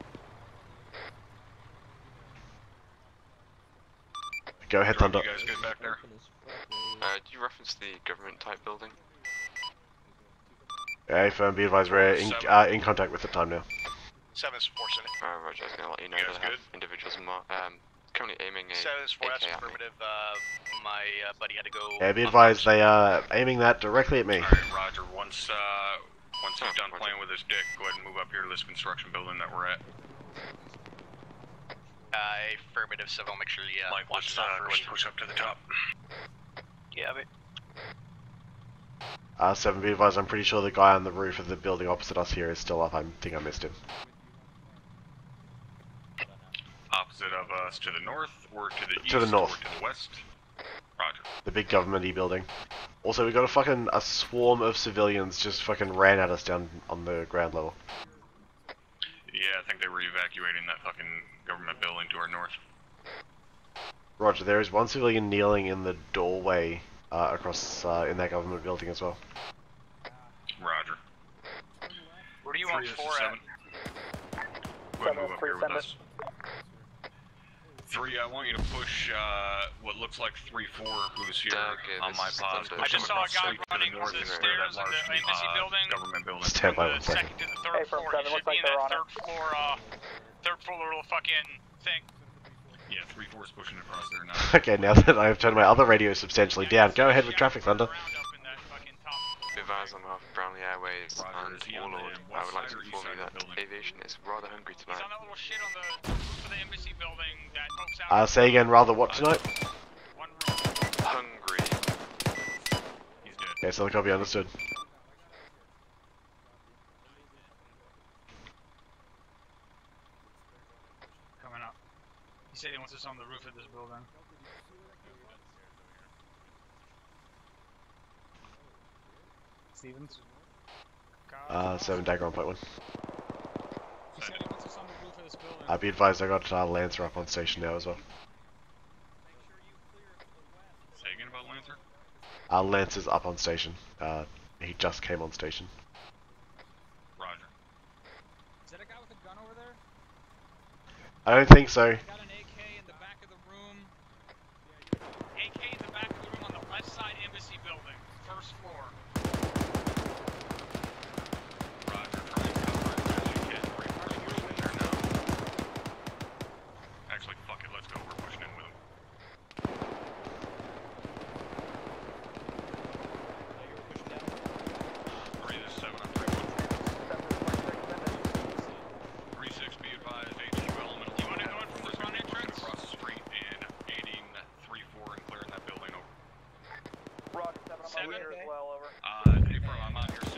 Go ahead, Drunk, Thunder. you guys good back there? Do you reference the government type building? Hey, firm, be advised, we're in contact with the time now. 7's 4 Senate. Roger, I was going to let you know You guys that I have good? individuals currently aiming a 7's 4, that's AK at me. affirmative. My buddy had to go. Yeah, be advised, they are aiming that directly at me. Alright, Roger. Once he's done playing with his dick, go ahead and move up here to this construction building that we're at. Affirmative, 7, I'll make sure the Mike, let's go ahead and push up to the top. Yeah, but 7, be advised, I'm pretty sure the guy on the roof of the building opposite us here is still up. I think I missed him. Opposite of us to the north, or to the east, To the north. or to the west? Roger. The big government-y building. Also, we got a swarm of civilians just fucking ran at us down on the ground level. Yeah, I think they were evacuating that fucking government building to our north. Roger, there is one civilian kneeling in the doorway across in that government building as well. Roger. Where do you want 4 at? Go ahead and move up here with us. 3, I want you to push what looks like 3-4, who's here on my pause. I just saw a guy running the stairs in the embassy building. Government building. Stand by From 1 the second. second to the third floor. He should be in that third floor little fucking thing. Yeah, 3-4's pushing across there now. Okay, now that I have turned my other radio substantially down, go ahead with traffic, Thunder. Advise I'm off Brownlee Airways and Warlord. I would like to inform you that aviation is rather hungry tonight. He's on that little shit on the roof of the embassy building that pokes out. Say again, rather what tonight? Hungry. He's dead. Okay, so the copy understood. Coming up. He said he wants us on the roof of this building. Stevens? 7 Dagger on point 1. He said he wants us on the roof of this building. Be advised, I got Lancer up on station now as well. Say again about Lancer? Lancer's up on station. He just came on station. Roger. Is that a guy with a gun over there? I don't think so. Got an AK in the back of the room. AK in the back of the room on the west side embassy building, first floor. Roger, try and cover it as you can. 3-4's pushing in there now. Actually, fuck it, let's go. We're pushing in with him. Three, this is 7 on 3-1. 3-6, be advised, HQ element. You want to go in from the front entrance? Across the street and aiding 3-4 and clearing that building over. Roger, 7, I'm over here as well, over. Hey, bro, I'm on your 6.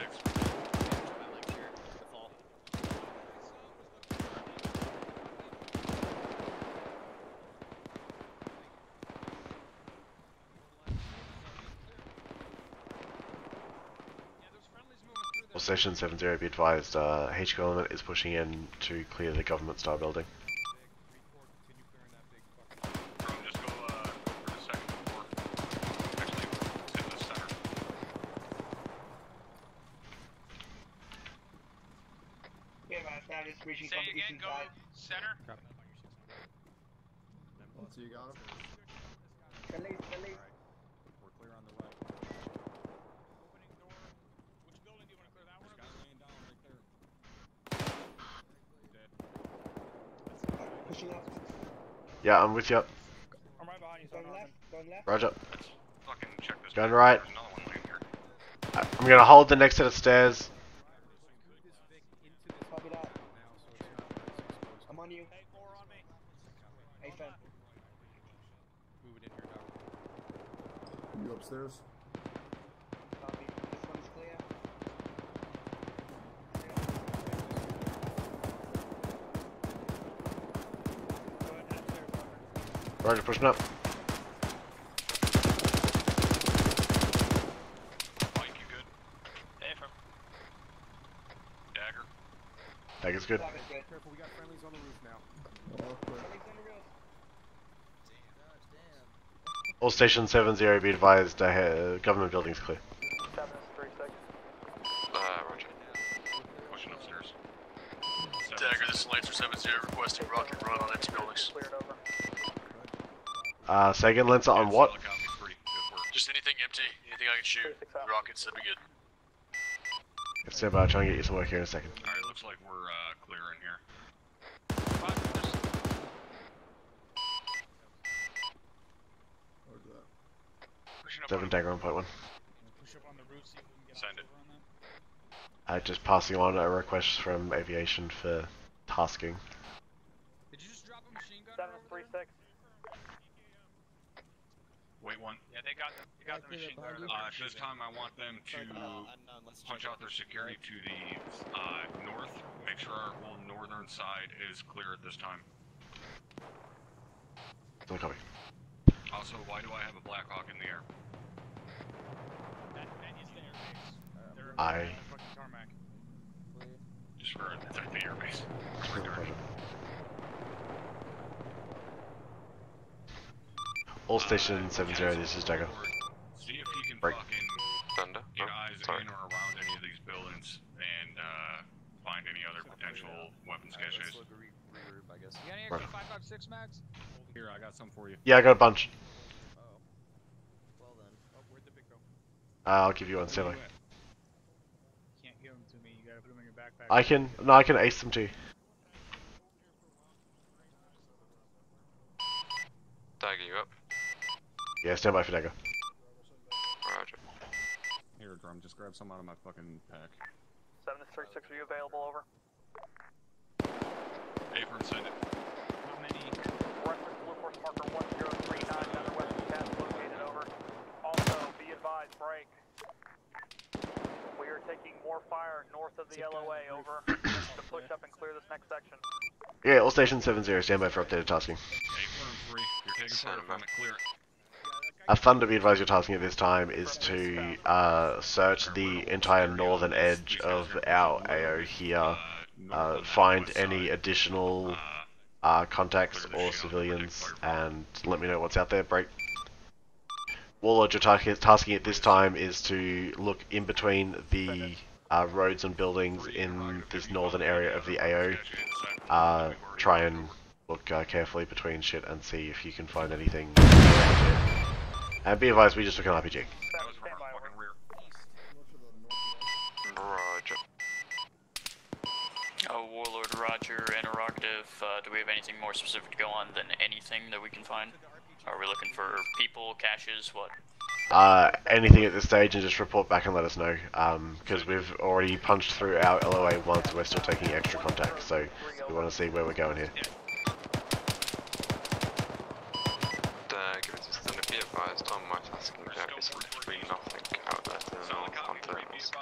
Station 70, be advised, HQ element is pushing in to clear the government star building. Just go for the second floor. Actually, it's in the center. Yeah, man, that is reaching Say from the again, eastern go side. center. So you got him? Release, release. We're clear on the right. Opening door. Which building do you want to clear? That one? Guy laying down right there. Dead. Pushing up. Yeah, I'm with you. I'm right behind you, Going left, going left. Roger. Fucking check this. Going right. There's another one laying here. I'm gonna hold the next set of stairs. Copy that. I'm on you. Hey, 4 on me. Hey, Fen. Moving in here, Doc. You upstairs? Copy. This one's clear. Go ahead and head upstairs, Parker. Roger, pushing up. Mike, you good? Hey, from. Dagger? Dagger's good. Dagger's good. Careful, we got friendlies on the roof now. Friendly's on the roof. All Station 70, be advised, government building's clear. 736. Roger. Pushing upstairs. Dagger, this is Lancer 70 requesting rocket run on empty buildings. Cleared over. Say again, Lancer, on what? Just anything empty, anything I can shoot. Rockets, that'd be good. Stand by, I'll try and get you some work here in a second. Alright, looks like we're clear in here. Pushing up 7 Dagger on point 1. Push up on the roof, see if we can get Send it. over on that. Just passing on a request from aviation for tasking. Did you just drop a machine gun? 736. Wait one. Yeah, they got the machine gun. This time I want them to punch out their security to the north. Make sure our whole northern side is clear at this time. Don't copy. Also, why do I have a Black Hawk in the air? That is the airbase. They're I... fucking tarmac. Just for the airbase. All Station 70, this is Dagger. See if you can Break. fucking Thunder. get eyes in or around any of these buildings and find any other potential weapons caches. Regroup, I guess. You got any Right. extra 5.56 mags? Here, I got some for you. Yeah, I got a bunch. Well then. Oh, where'd the big go? I'll give you one, Silo. Can't give them to me. You gotta put them in your backpack. I can ace them too. Dagger, you up? Yeah, stand by for Dagger. Roger. Here, Drum, just grab some out of my fucking pack. 736, are you available? Over. Abram, send it. How many? Reference Blue Force marker 1039, another weapon cast located. Over. Also, be advised, break. We are taking more fire north of the LOA. Over. To push up and clear this next section. Yeah, all Station 70, stand by for updated tasking. Abram 3, you're taking fire from it, clear it. Thunder, be advised your tasking at this time is to search the entire northern edge of our AO here, find any additional contacts or civilians, and let me know what's out there. Break. Warlord, your tasking at this time is to look in between the roads and buildings in this northern area of the AO. Try and look carefully between shit and see if you can find anything around here. And be advised, we just took an RPG. That was from our fucking rear. Roger. Warlord Roger, interrogative. Do we have anything more specific to go on than anything that we can find? Are we looking for people, caches, what? Anything at this stage, and just report back and let us know. Because we've already punched through our LOA once, we're still taking extra contact, so we want to see where we're going here. Dagger, just gonna be advised on my tasking. There is literally nothing out there to the north on thermals.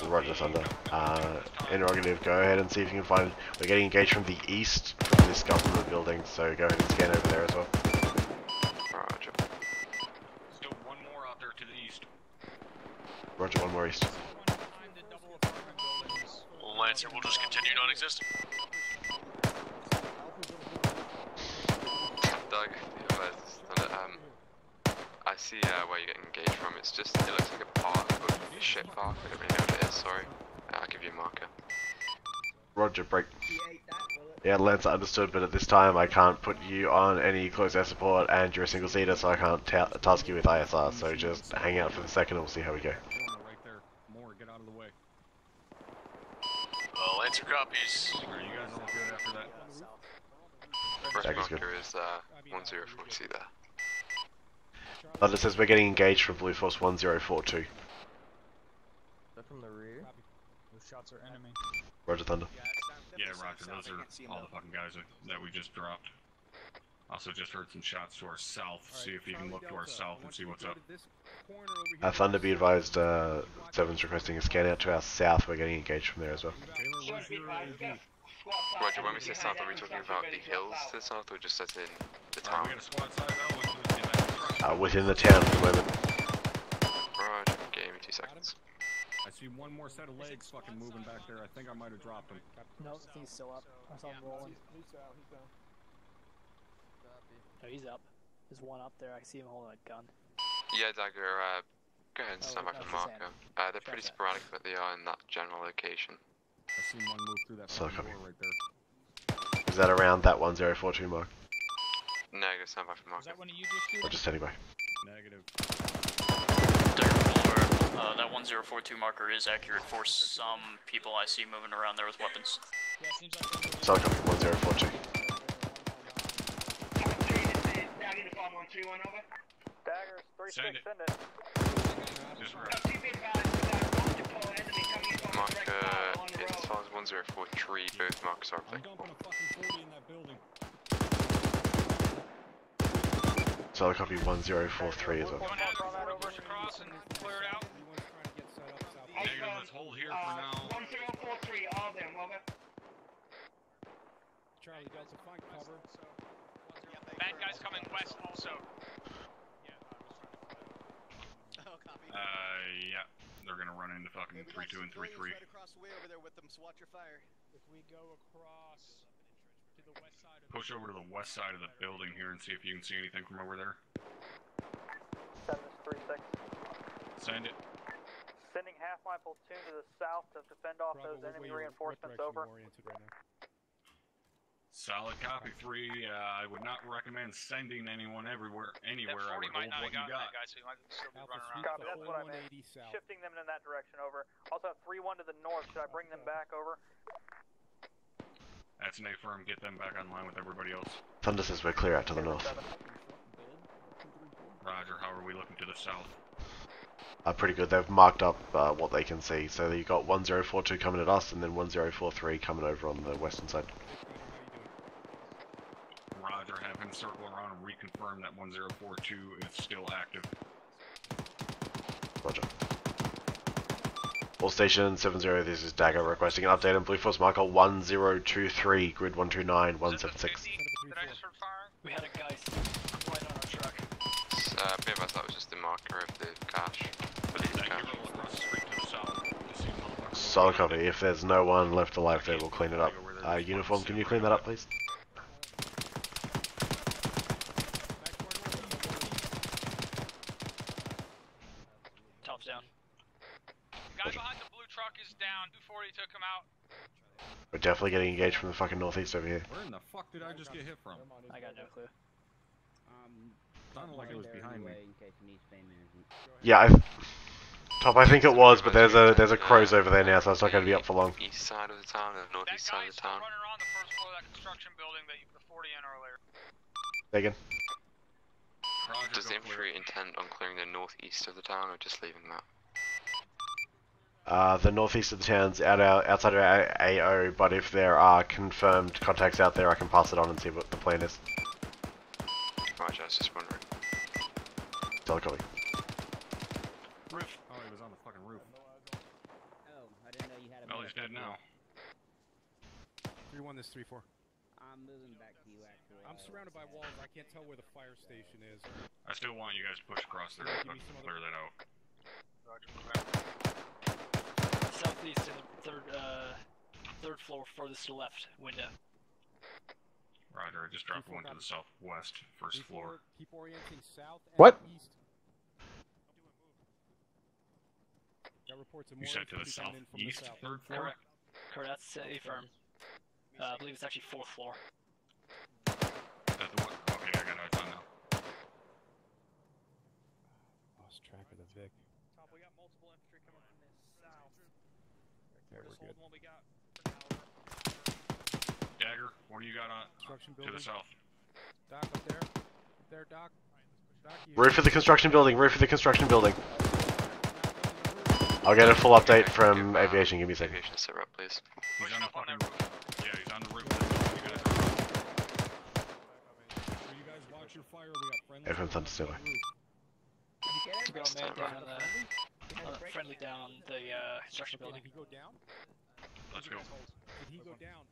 Roger, Thunder. Interrogative, go ahead and see if you can find... We're getting engaged from the east, from this government building, so go ahead and scan over there as well. Roger. Still one more out there to the east. Roger, one more east. Lancer will just continue non-existent. Doug, I see where you're getting engaged from. It looks like a park, but a shit park. I don't really know what it is, sorry. I'll give you a marker. Roger, break. Yeah, Lance, understood, but at this time I can't put you on any close air support and you're a single seater, so I can't task you with ISR, so just hang out for the second and we'll see how we go. Right there. More, get out of the way. Lancer copies. Are you guys all good after that? First marker is 104C there. Thunder says we're getting engaged from Blue Force 1042. Is that from the rear? Those shots are enemy. Roger, Thunder. Yeah, Roger, those are all the fucking guys that we just dropped. Also just heard some shots to our south. See if you can look to our south and see what's up. Thunder, be advised, 7's requesting a scan out to our south. We're getting engaged from there as well. Roger, when we say south, are we talking about the hills to the south or just as in the town? Within the town at the moment. Roger, give me 2 seconds. I see one more set of legs fucking moving back there. I think I might have dropped him. No, I think he's still up. I saw him rolling. He's down. No, he's up. There's one up there. I see him holding a gun. Yeah, Dagger, go ahead and stand by for marker. They're pretty sporadic, but they are in that general location. I see one move through that door right there. Is that around that 1042 mark? Negative, stand by for marker. Is that one of you just shooting? Or just standing by? Negative. That 1042 marker is accurate for some people I see moving around there with weapons. Yeah, seems like Solid copy, 1042. Dagger, 3-6, send it. Marker, as far as 1043, both markers are applicable. Solid copy, 1043 as well. Negative, let's hold here for now. 1043, all of them, over. Charlie, Delta, find cover. Bad guys coming west also. Yeah, they're gonna run into fucking 3-2 and 3-3. Right across the way over there with them, so watch your fire. If we go across to the west side of Push over to the west side of the building here and see if you can see anything from over there. 7-3-6. Send it. Sending half my platoon to the south to defend off those enemy reinforcements, over. Solid copy, 3. I would not recommend sending anyone anywhere. I would hold what you got. Guys, so you might still be running around. Copy, that's what I meant. Shifting them in that direction, over. Also have 3-1 to the north. Should I bring them back, over? That's an A-firm. Get them back online with everybody else. Thunder says we're clear out to the north. Roger, how are we looking to the south? Pretty good. They've marked up what they can see. So you've got 1042 coming at us and then 1043 coming over on the western side. Roger, have him circle around and reconfirm that 1042 is still active. Roger. All station 70, this is Dagger requesting an update on Blue Force marker 1023, grid 129, 176. Did I just heard firing? We had a guy right on our truck. Be advised, that was just the marker of the cache. Solid copy. If there's no one left alive there, we'll clean it up. Uniform, can you clean that up, please? Top's down. Guy behind the blue truck is down. 240 took him out. We're definitely getting engaged from the fucking northeast over here. Where in the fuck did I just get hit from? I got no clue. Sounded like it was behind me. Yeah, Top, I think it was, but there's a crows over there now, so it's not going to be up for long. East side of the town and northeast side of the town. Running around the first floor of that construction building that you put 40 in earlier. Again. Does the infantry intend on clearing the northeast of the town or just leaving that? The northeast of the town's outside of our AO, but if there are confirmed contacts out there, I can pass it on and see what the plan is. Roger, I was just wondering. Solid copy. Roof. Oh, he was on the fucking roof. Oh, I didn't know you had a... Oh, he's dead now. 3-1, this 3-4. I'm moving back to you, actually. I'm surrounded by walls. I can't tell where the fire station is. I still want you guys to push across there and clear that out. Southeast southeast in the third floor furthest left window. Roger, I just dropped one to the southwest, first floor. Keep orienting south and What? east. Got reports of You more said to the infantry coming in from the southeast, south. third floor? Correct, that's affirm. I believe it's actually 4th floor. Is that the one? Okay, I got it done now. Lost track of the Vic. Top, we got multiple infantry coming from the south. Yeah, we're good. What we got. Dagger, what do you got on to the south? Doc, up there. Up there, Doc. Doc, you Roof of the construction building, roof of the construction building. I'll get a full update from aviation, give me a second. Aviation, sit up, please. He's on the fucking roof. Yeah, he's on the roof. You guys watch your fire, we got friendly. Everyone's on standby. We got a man down friendly down the construction building. Did he go down? Let's go. Did he go down?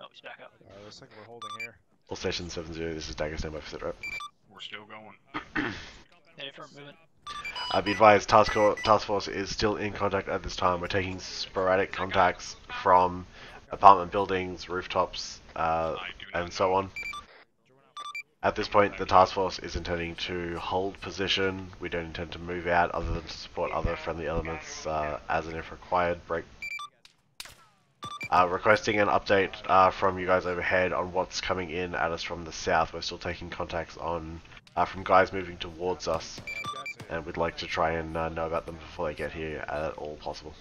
Oh, he's back up. Looks like we're holding here. All stations 70, this is Dagger, standby for sit rep. We're still going. Any firm movement? Be advised, task force is still in contact at this time. We're taking sporadic contacts from apartment buildings, rooftops, and so on. At this point, the task force is intending to hold position. We don't intend to move out other than to support other friendly elements as and if required. Break. Requesting an update from you guys overhead on what's coming in at us from the south. We're still taking contacts on from guys moving towards us, and we'd like to try and know about them before they get here at all possible.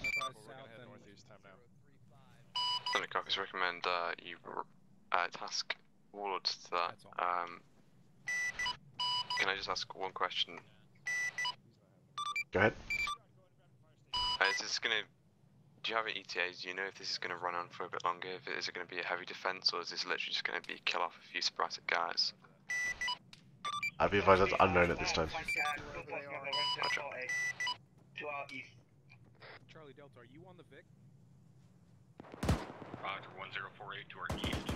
Thunder copies recommend you task warlords to that. Can I just ask one question? Go ahead. Is this gonna? Do you have an ETA? Do you know if this is going to run on for a bit longer? Is it going to be a heavy defense, or is this literally just going to be kill off a few sporadic guys? I'd be advised that's unknown at this time. Charlie Delta, are you on the Vic? Roger, 1048 to our east.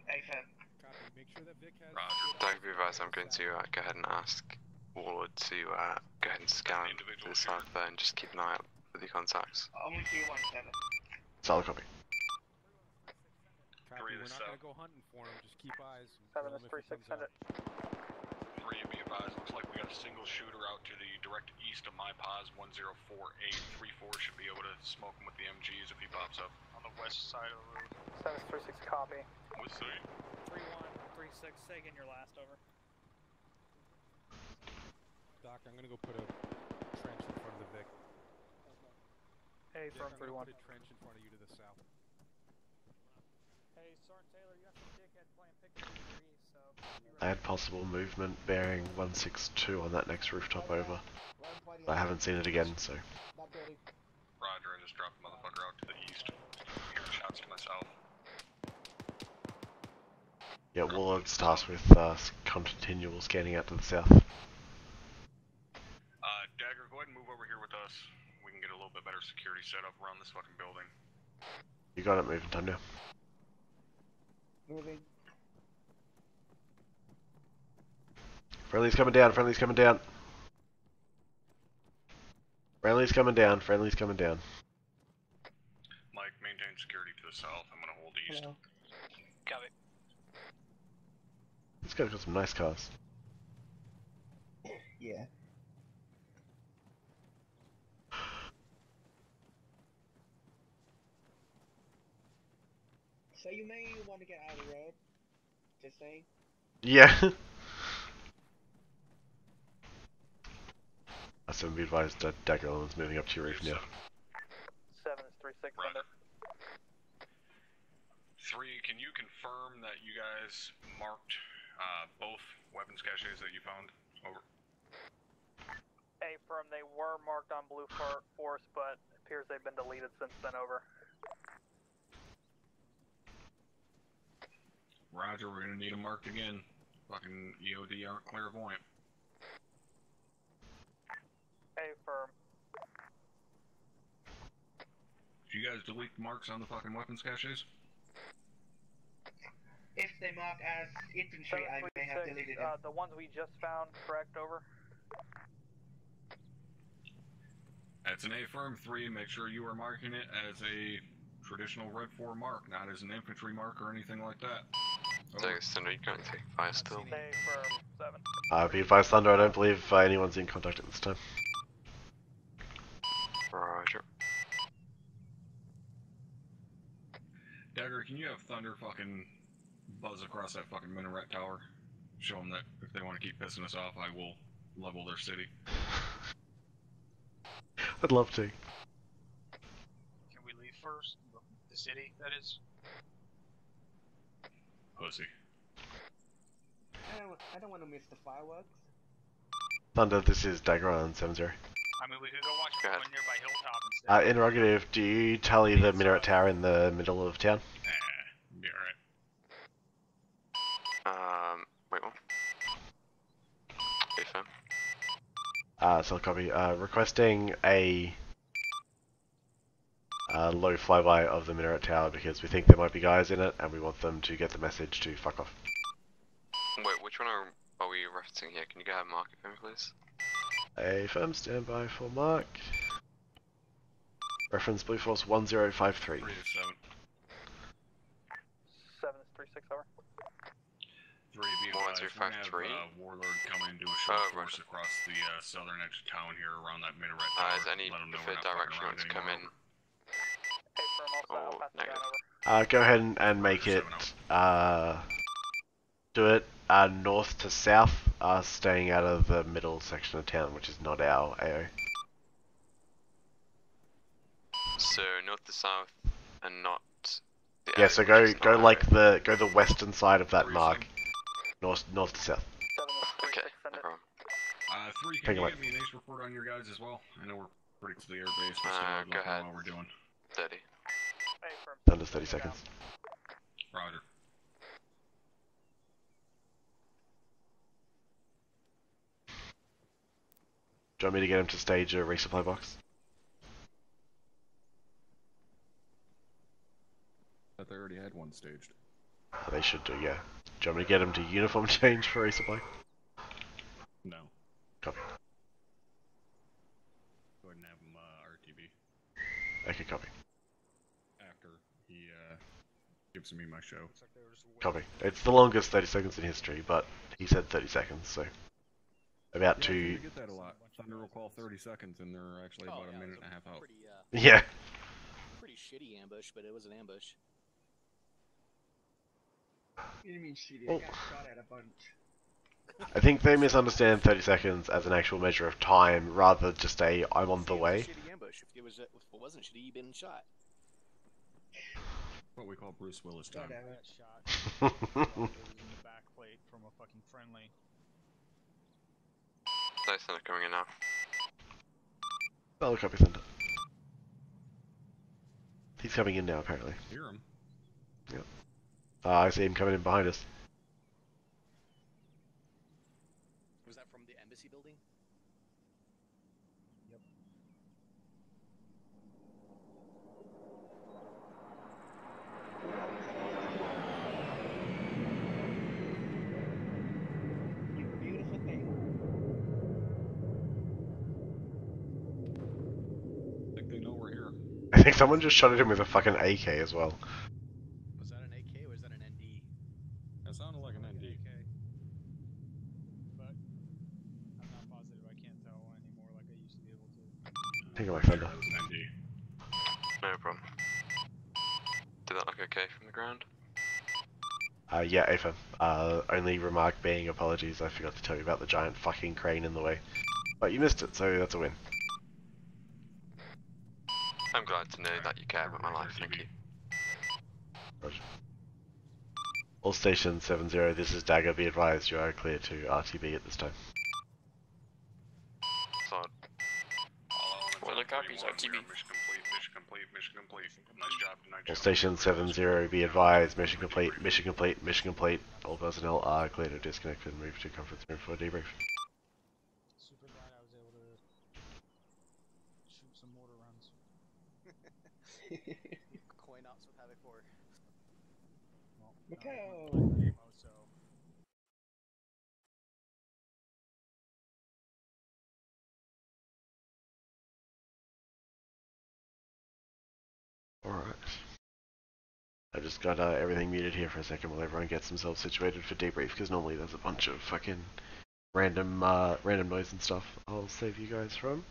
Copy. Make sure that Vic has... Don't be advised, I'm going to go ahead and ask Warlord to go ahead and scan to the south there and just keep an eye out for the contacts. Solid copy. Copy, we're not going to go hunting for him, just keep eyes. 7 is 3600. 3, be advised, looks like we got a single shooter out to the direct east of my pause, 1048. 3-4 should be able to smoke him with the MGs if he pops up. On the west side of the roof. 7 is 36 copy. What's the 3136, say again your last, over. Doc, I'm gonna go put a trench in front of the Vic. Hey, from 31. Put a trench in front of you to the south. Hey, Sergeant Taylor, you got some dickhead playing pick-up to your east, so... I had possible movement bearing 162 on that next rooftop over. I haven't seen it again, so... Roger, I just dropped the motherfucker out to the east. Hearing shots to my south. Yeah, Warlord's tasked with continual scanning out to the south. Dagger, go ahead and move over here with us. We can get a little bit better security set up around this fucking building. You got it, moving time now. Moving. Friendly's coming down, friendly's coming down. Friendly's coming down, friendly's coming down. Mike, maintain security to the south. I'm gonna hold east. Hello. Copy. This guy's got some nice cars. Yeah. So you may want to get out of the road. Just saying. Yeah. So be advised that Dagger is moving up to your roof now. 7 is 3600. 3, can you confirm that you guys marked both weapons caches that you found? Over. Affirm, they were marked on Blue Force, but it appears they've been deleted since then, over. Roger, we're gonna need them marked again. Fucking EOD aren't clairvoyant. Affirm. Did you guys delete the marks on the fucking weapons caches? If they mark as infantry, I may have deleted them. The ones we just found, correct, over? It's an A-firm 3. Make sure you are marking it as a traditional Red 4 mark, not as an infantry mark or anything like that. Dagger, Thunder, you currently take fire still. Stay firm, 7. Be advised, Thunder, I don't believe anyone's in contact at this time. Roger. Dagger, can you have Thunder fucking buzz across that fucking minaret tower? Show them that if they want to keep pissing us off, I will level their city. I'd love to. Can we leave first? The city, that is? Pussy. I don't want to miss the fireworks. Thunder, this is Dagger on 7-0. I mean, we could go watch from a nearby hilltop instead. Interrogative, do you tally the minaret tower in the middle of town? Be alright. Wait, what? Hey, So copy. Requesting a low flyby of the minaret tower because we think there might be guys in it and we want them to get the message to fuck off. Wait, which one are we referencing here? Can you go ahead and mark it for me, please? A firm standby for mark. Reference Blue Force 1053. 3 to 7. 7 is 36 over. 3 be advised, we're gonna have Warlord coming and do a short force across the southern edge of town here around that minaret tower. Is any preferred direction you want to come in? Hey, firm, I'll pass negative. over. Go ahead and make it, do it north to south, staying out of the middle section of town, which is not our AO. So north to south, and not. Yeah, so go like go the western side of that mark, north to south. Okay, no problem. 3, can you give me an ace report on your guys as well? I know we're pretty close to the airbase, but still go ahead. what we're doing. 30. Under 30 seconds. Roger. Do you want me to get him to stage a resupply box? I thought they already had one staged. They should do, yeah. Do you want me to get him to uniform change for resupply? No. Copy. Go ahead and have him RTB. Okay, copy. After he gives me my show. Copy. It's the longest 30 seconds in history, but he said 30 seconds, so... About yeah, to... You get that a lot. Thunder will call 30 seconds and they're actually about a minute and a half out. Pretty, yeah. Pretty shitty ambush, but it was an ambush. What do you mean shitty? I got shot at a bunch. I think they misunderstand 30 seconds as an actual measure of time, rather just a I'm on the way. Shitty ambush. If it wasn't shitty, you'd been shot. What we call Bruce Willis time. I got shot. It was in the back plate from a fucking friendly. Nice, Thunder coming in now. I'll copy Thunder. He's coming in now, apparently. Hear him. Yep. I see him coming in behind us. Was that from the embassy building? Yep. You beautiful thing. I think they know we're here. I think someone just shot at him with a fucking AK as well. Was that an AK or was that an ND? That sounded like an ND. But I'm not positive. I can't tell anymore like I used to be able to. Think of my Thunder. That was an ND. No problem. Did that look okay from the ground? Yeah, AFM. Only remark being apologies, I forgot to tell you about the giant fucking crane in the way. But you missed it, so that's a win. I'm glad to know that you care about my life, thank you. Roger. All stations 7-0, this is Dagger, be advised you are clear to RTB at this time. Solid. What are the copies, RTB? Mission complete, mission complete, mission complete. Nice job, nice job. All stations 7-0, be advised, mission complete, mission complete, mission complete. All personnel are clear to disconnect and move to conference room for a debrief. Super glad I was able to shoot some mortar rounds. Coin ops with Havoc 4. Mikhail! Alright. I just got everything muted here for a second while everyone gets themselves situated for debrief, because normally there's a bunch of fucking random noise and stuff I'll save you guys from.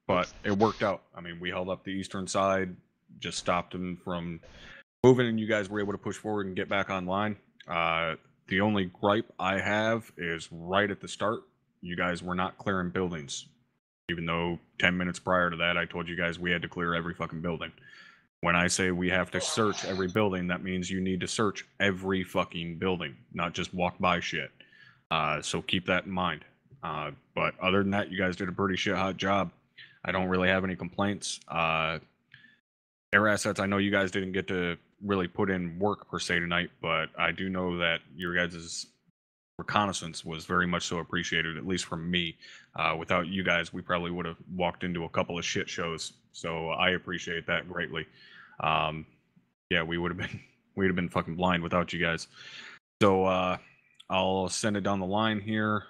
But it worked out. I mean, we held up the eastern side, just stopped them from moving, and you guys were able to push forward and get back online. The only gripe I have is right at the start, you guys were not clearing buildings. Even though 10 minutes prior to that, I told you guys we had to clear every fucking building. When I say we have to search every building, that means you need to search every fucking building, not just walk by shit. So keep that in mind. But other than that, you guys did a pretty shit hot job. I don't really have any complaints. Air assets, I know you guys didn't get to really put in work per se tonight, but I do know that your guys' reconnaissance was very much so appreciated, at least from me. Without you guys, we probably would have walked into a couple of shit shows. So I appreciate that greatly. Yeah, we'd have been fucking blind without you guys. So I'll send it down the line here.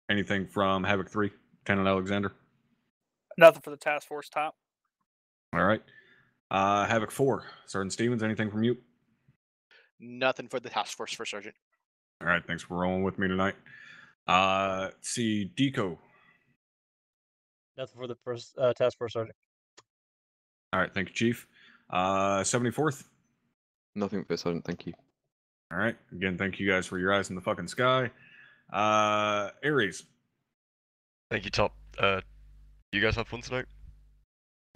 Anything from Havoc 3, Lieutenant Alexander? Nothing for the task force top. All right. Havoc 4, Sergeant Stevens, anything from you? Nothing for the task force, First Sergeant. All right, thanks for rolling with me tonight. See, Deco. Nothing for the first task force, Sergeant. All right, thank you, Chief. 74th. Nothing for Sergeant, thank you. All right, again, thank you guys for your eyes in the fucking sky. Aries. Thank you, Top. You guys have fun tonight?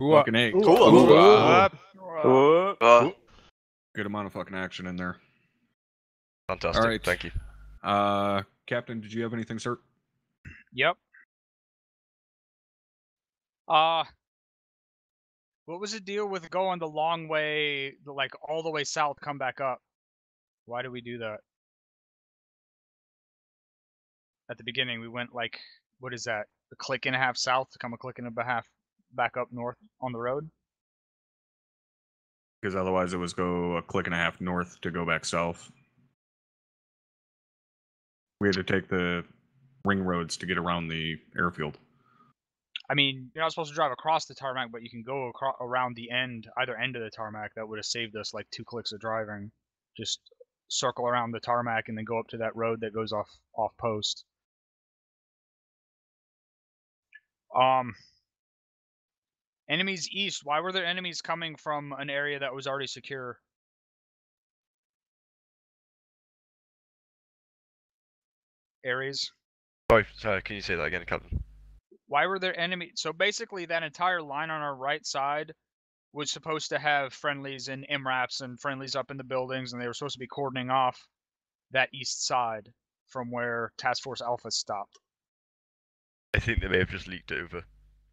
Fucking A. Cool. Good amount of fucking action in there. Fantastic. All right. Thank you. Captain, did you have anything, sir? Yep. What was the deal with going the long way, like all the way south, come back up? Why do we do that? At the beginning, we went like, what is that? A click and a half south to come a click and a half back up north on the road? Because otherwise it was go a click and a half north to go back south. We had to take the ring roads to get around the airfield. I mean, you're not supposed to drive across the tarmac, but you can go around the end, either end of the tarmac. That would have saved us like 2 clicks of driving. Just circle around the tarmac and then go up to that road that goes off post. Enemies east. Why were there enemies coming from an area that was already secure? Aries. Sorry, can you say that again, Captain? Why were there enemies? So basically, that entire line on our right side was supposed to have friendlies and MRAPs and friendlies up in the buildings, and they were supposed to be cordoning off that east side from where Task Force Alpha stopped. I think they may have just leaked it over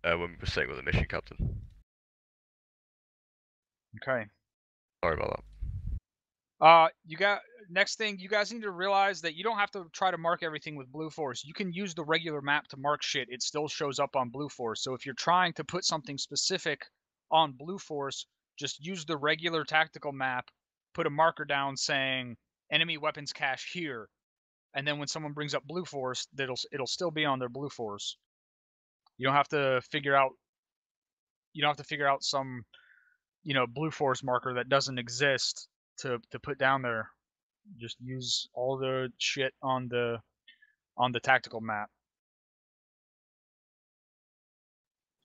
when we were setting with the mission, Captain. Okay. Sorry about that. Next thing, you guys need to realize that you don't have to try to mark everything with Blue Force. You can use the regular map to mark shit. It still shows up on Blue Force. So if you're trying to put something specific on Blue Force, just use the regular tactical map, put a marker down saying enemy weapons cache here, and then when someone brings up Blue Force, it'll still be on their Blue Force. You don't have to figure out some, Blue Force marker that doesn't exist to put down there. Just use all the shit on the tactical map.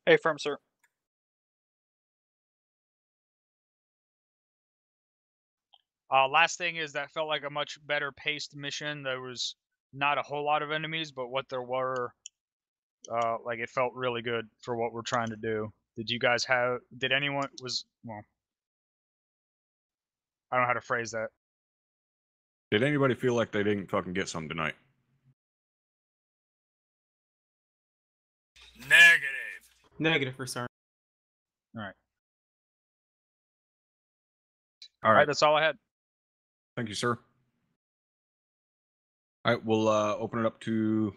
Hey, firm, sir. Last thing is that felt like a much better paced mission. There was not a whole lot of enemies, but what there were, it felt really good for what we're trying to do. Did anyone I don't know how to phrase that. Did anybody feel like they didn't fucking get some tonight? Negative for Sergeant. Alright. Alright, that's all I had. Thank you, sir. Alright, we'll open it up to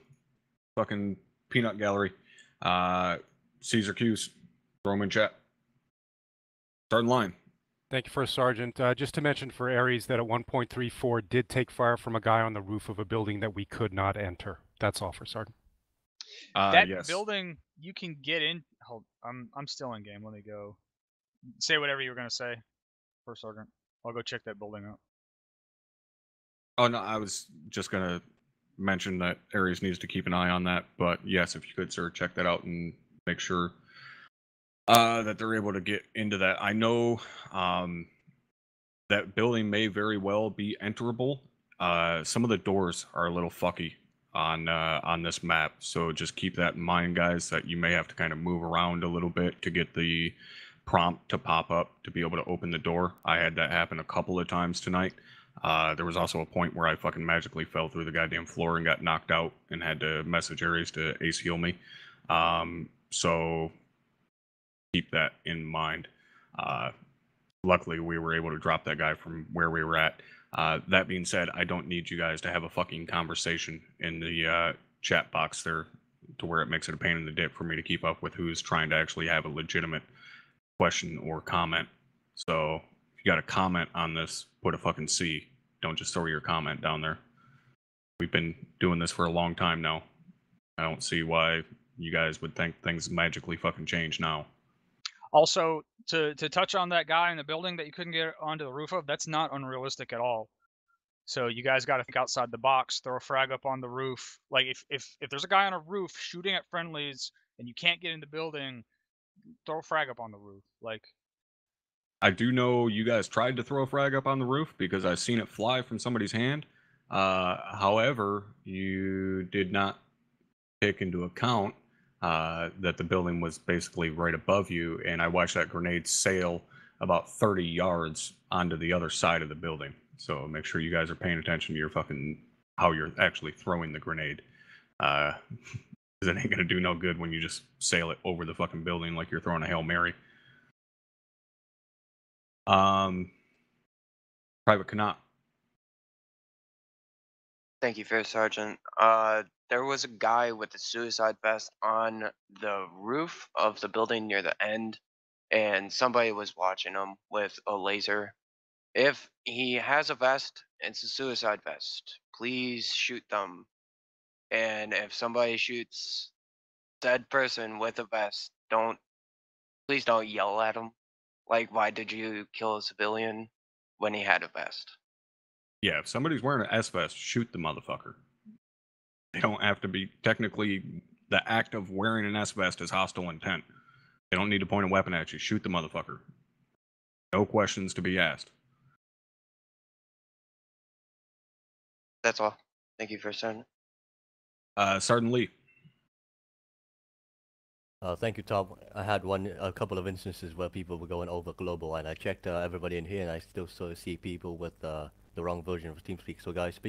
fucking Peanut Gallery. Caesar Q's. Throw them in chat. Start in line. Thank you, First Sergeant. Just to mention for Aries that at 1.34 did take fire from a guy on the roof of a building that we could not enter. That's all, First Sergeant. That yes. building you can get in. Hold, I'm still in game. Let me go. Say whatever you were gonna say, First Sergeant. I'll go check that building out. Oh no, I was just gonna mention that Aries needs to keep an eye on that. But yes, if you could, sir, check that out and make sure that they're able to get into that. I know that building may very well be enterable. Some of the doors are a little fucky on this map, so just keep that in mind, guys, that you may have to kind of move around a little bit to get the prompt to pop up to be able to open the door. I had that happen a couple of times tonight. There was also a point where I fucking magically fell through the goddamn floor and got knocked out and had to message Aries to ace heal me. So keep that in mind. Luckily, we were able to drop that guy from where we were at. That being said, I don't need you guys to have a fucking conversation in the chat box there to where it makes it a pain in the dick for me to keep up with who's trying to actually have a legitimate question or comment. So if you got a comment on this, put a fucking C. Don't just throw your comment down there. We've been doing this for a long time now. I don't see why you guys would think things magically fucking change now. Also, to touch on that guy in the building that you couldn't get onto the roof of, that's not unrealistic at all. So you guys got to think outside the box. Throw a frag up on the roof. Like if there's a guy on a roof shooting at friendlies and you can't get in the building, throw a frag up on the roof. Like, I do know you guys tried to throw a frag up on the roof because I've seen it fly from somebody's hand. However, you did not take into account that the building was basically right above you, and I watched that grenade sail about 30 yards onto the other side of the building. So make sure you guys are paying attention to your fucking how you're actually throwing the grenade. Because it ain't gonna do no good when you just sail it over the fucking building like you're throwing a Hail Mary. Private Canot. Thank you, First Sergeant. There was a guy with a suicide vest on the roof of the building near the end, and somebody was watching him with a laser. If he has a vest, it's a suicide vest. Please shoot them. And if somebody shoots said person with a vest, please don't yell at him. Like, why did you kill a civilian when he had a vest? Yeah, if somebody's wearing an S-vest, shoot the motherfucker. They don't have to be, technically, the act of wearing an S-vest is hostile intent. They don't need to point a weapon at you. Shoot the motherfucker. No questions to be asked. That's all. Thank you, First Sergeant. Sergeant Lee. Thank you, Tom. I had a couple of instances where people were going over global, and I checked everybody in here, and I still sort of see people with the wrong version of TeamSpeak. So, guys,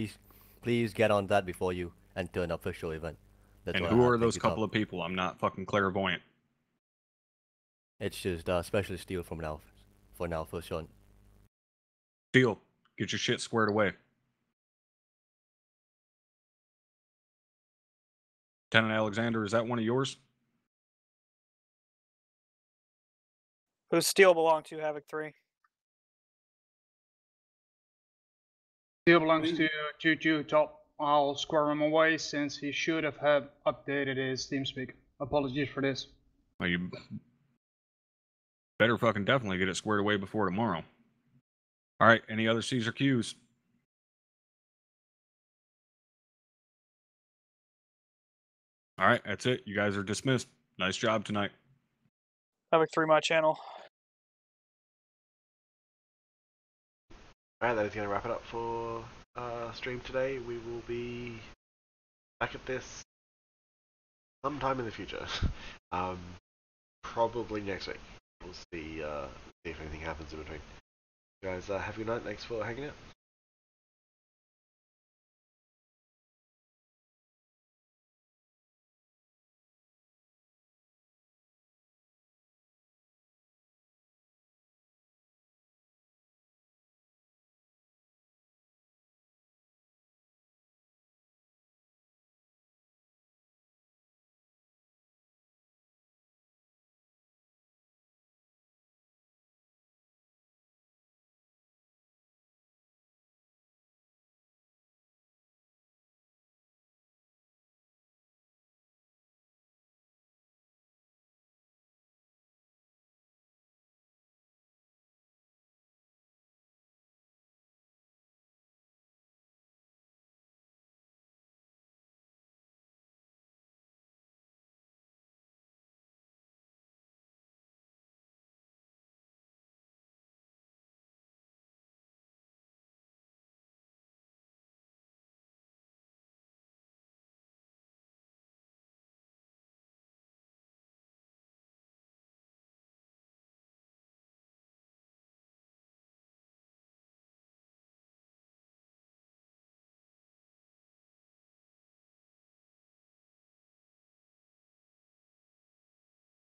please get on that before you enter an official event. That's and who are those couple of people? I'm not fucking clairvoyant. It's just Specialist Steel for now, First Sergeant. Steel, Get your shit squared away. Lieutenant Alexander, is that one of yours? Whose steel belong to Havoc 3? Steel belongs to Choo top. I'll square him away since he should have updated his TeamSpeak. Apologies for this. Well, you better fucking definitely get it squared away before tomorrow. All right, any other C's or Q's? All right, that's it. You guys are dismissed. Nice job tonight. Havoc 3, my channel. Alright, that is going to wrap it up for stream today. We will be back at this sometime in the future. Probably next week. We'll see if anything happens in between. Guys, have a good night. Thanks for hanging out.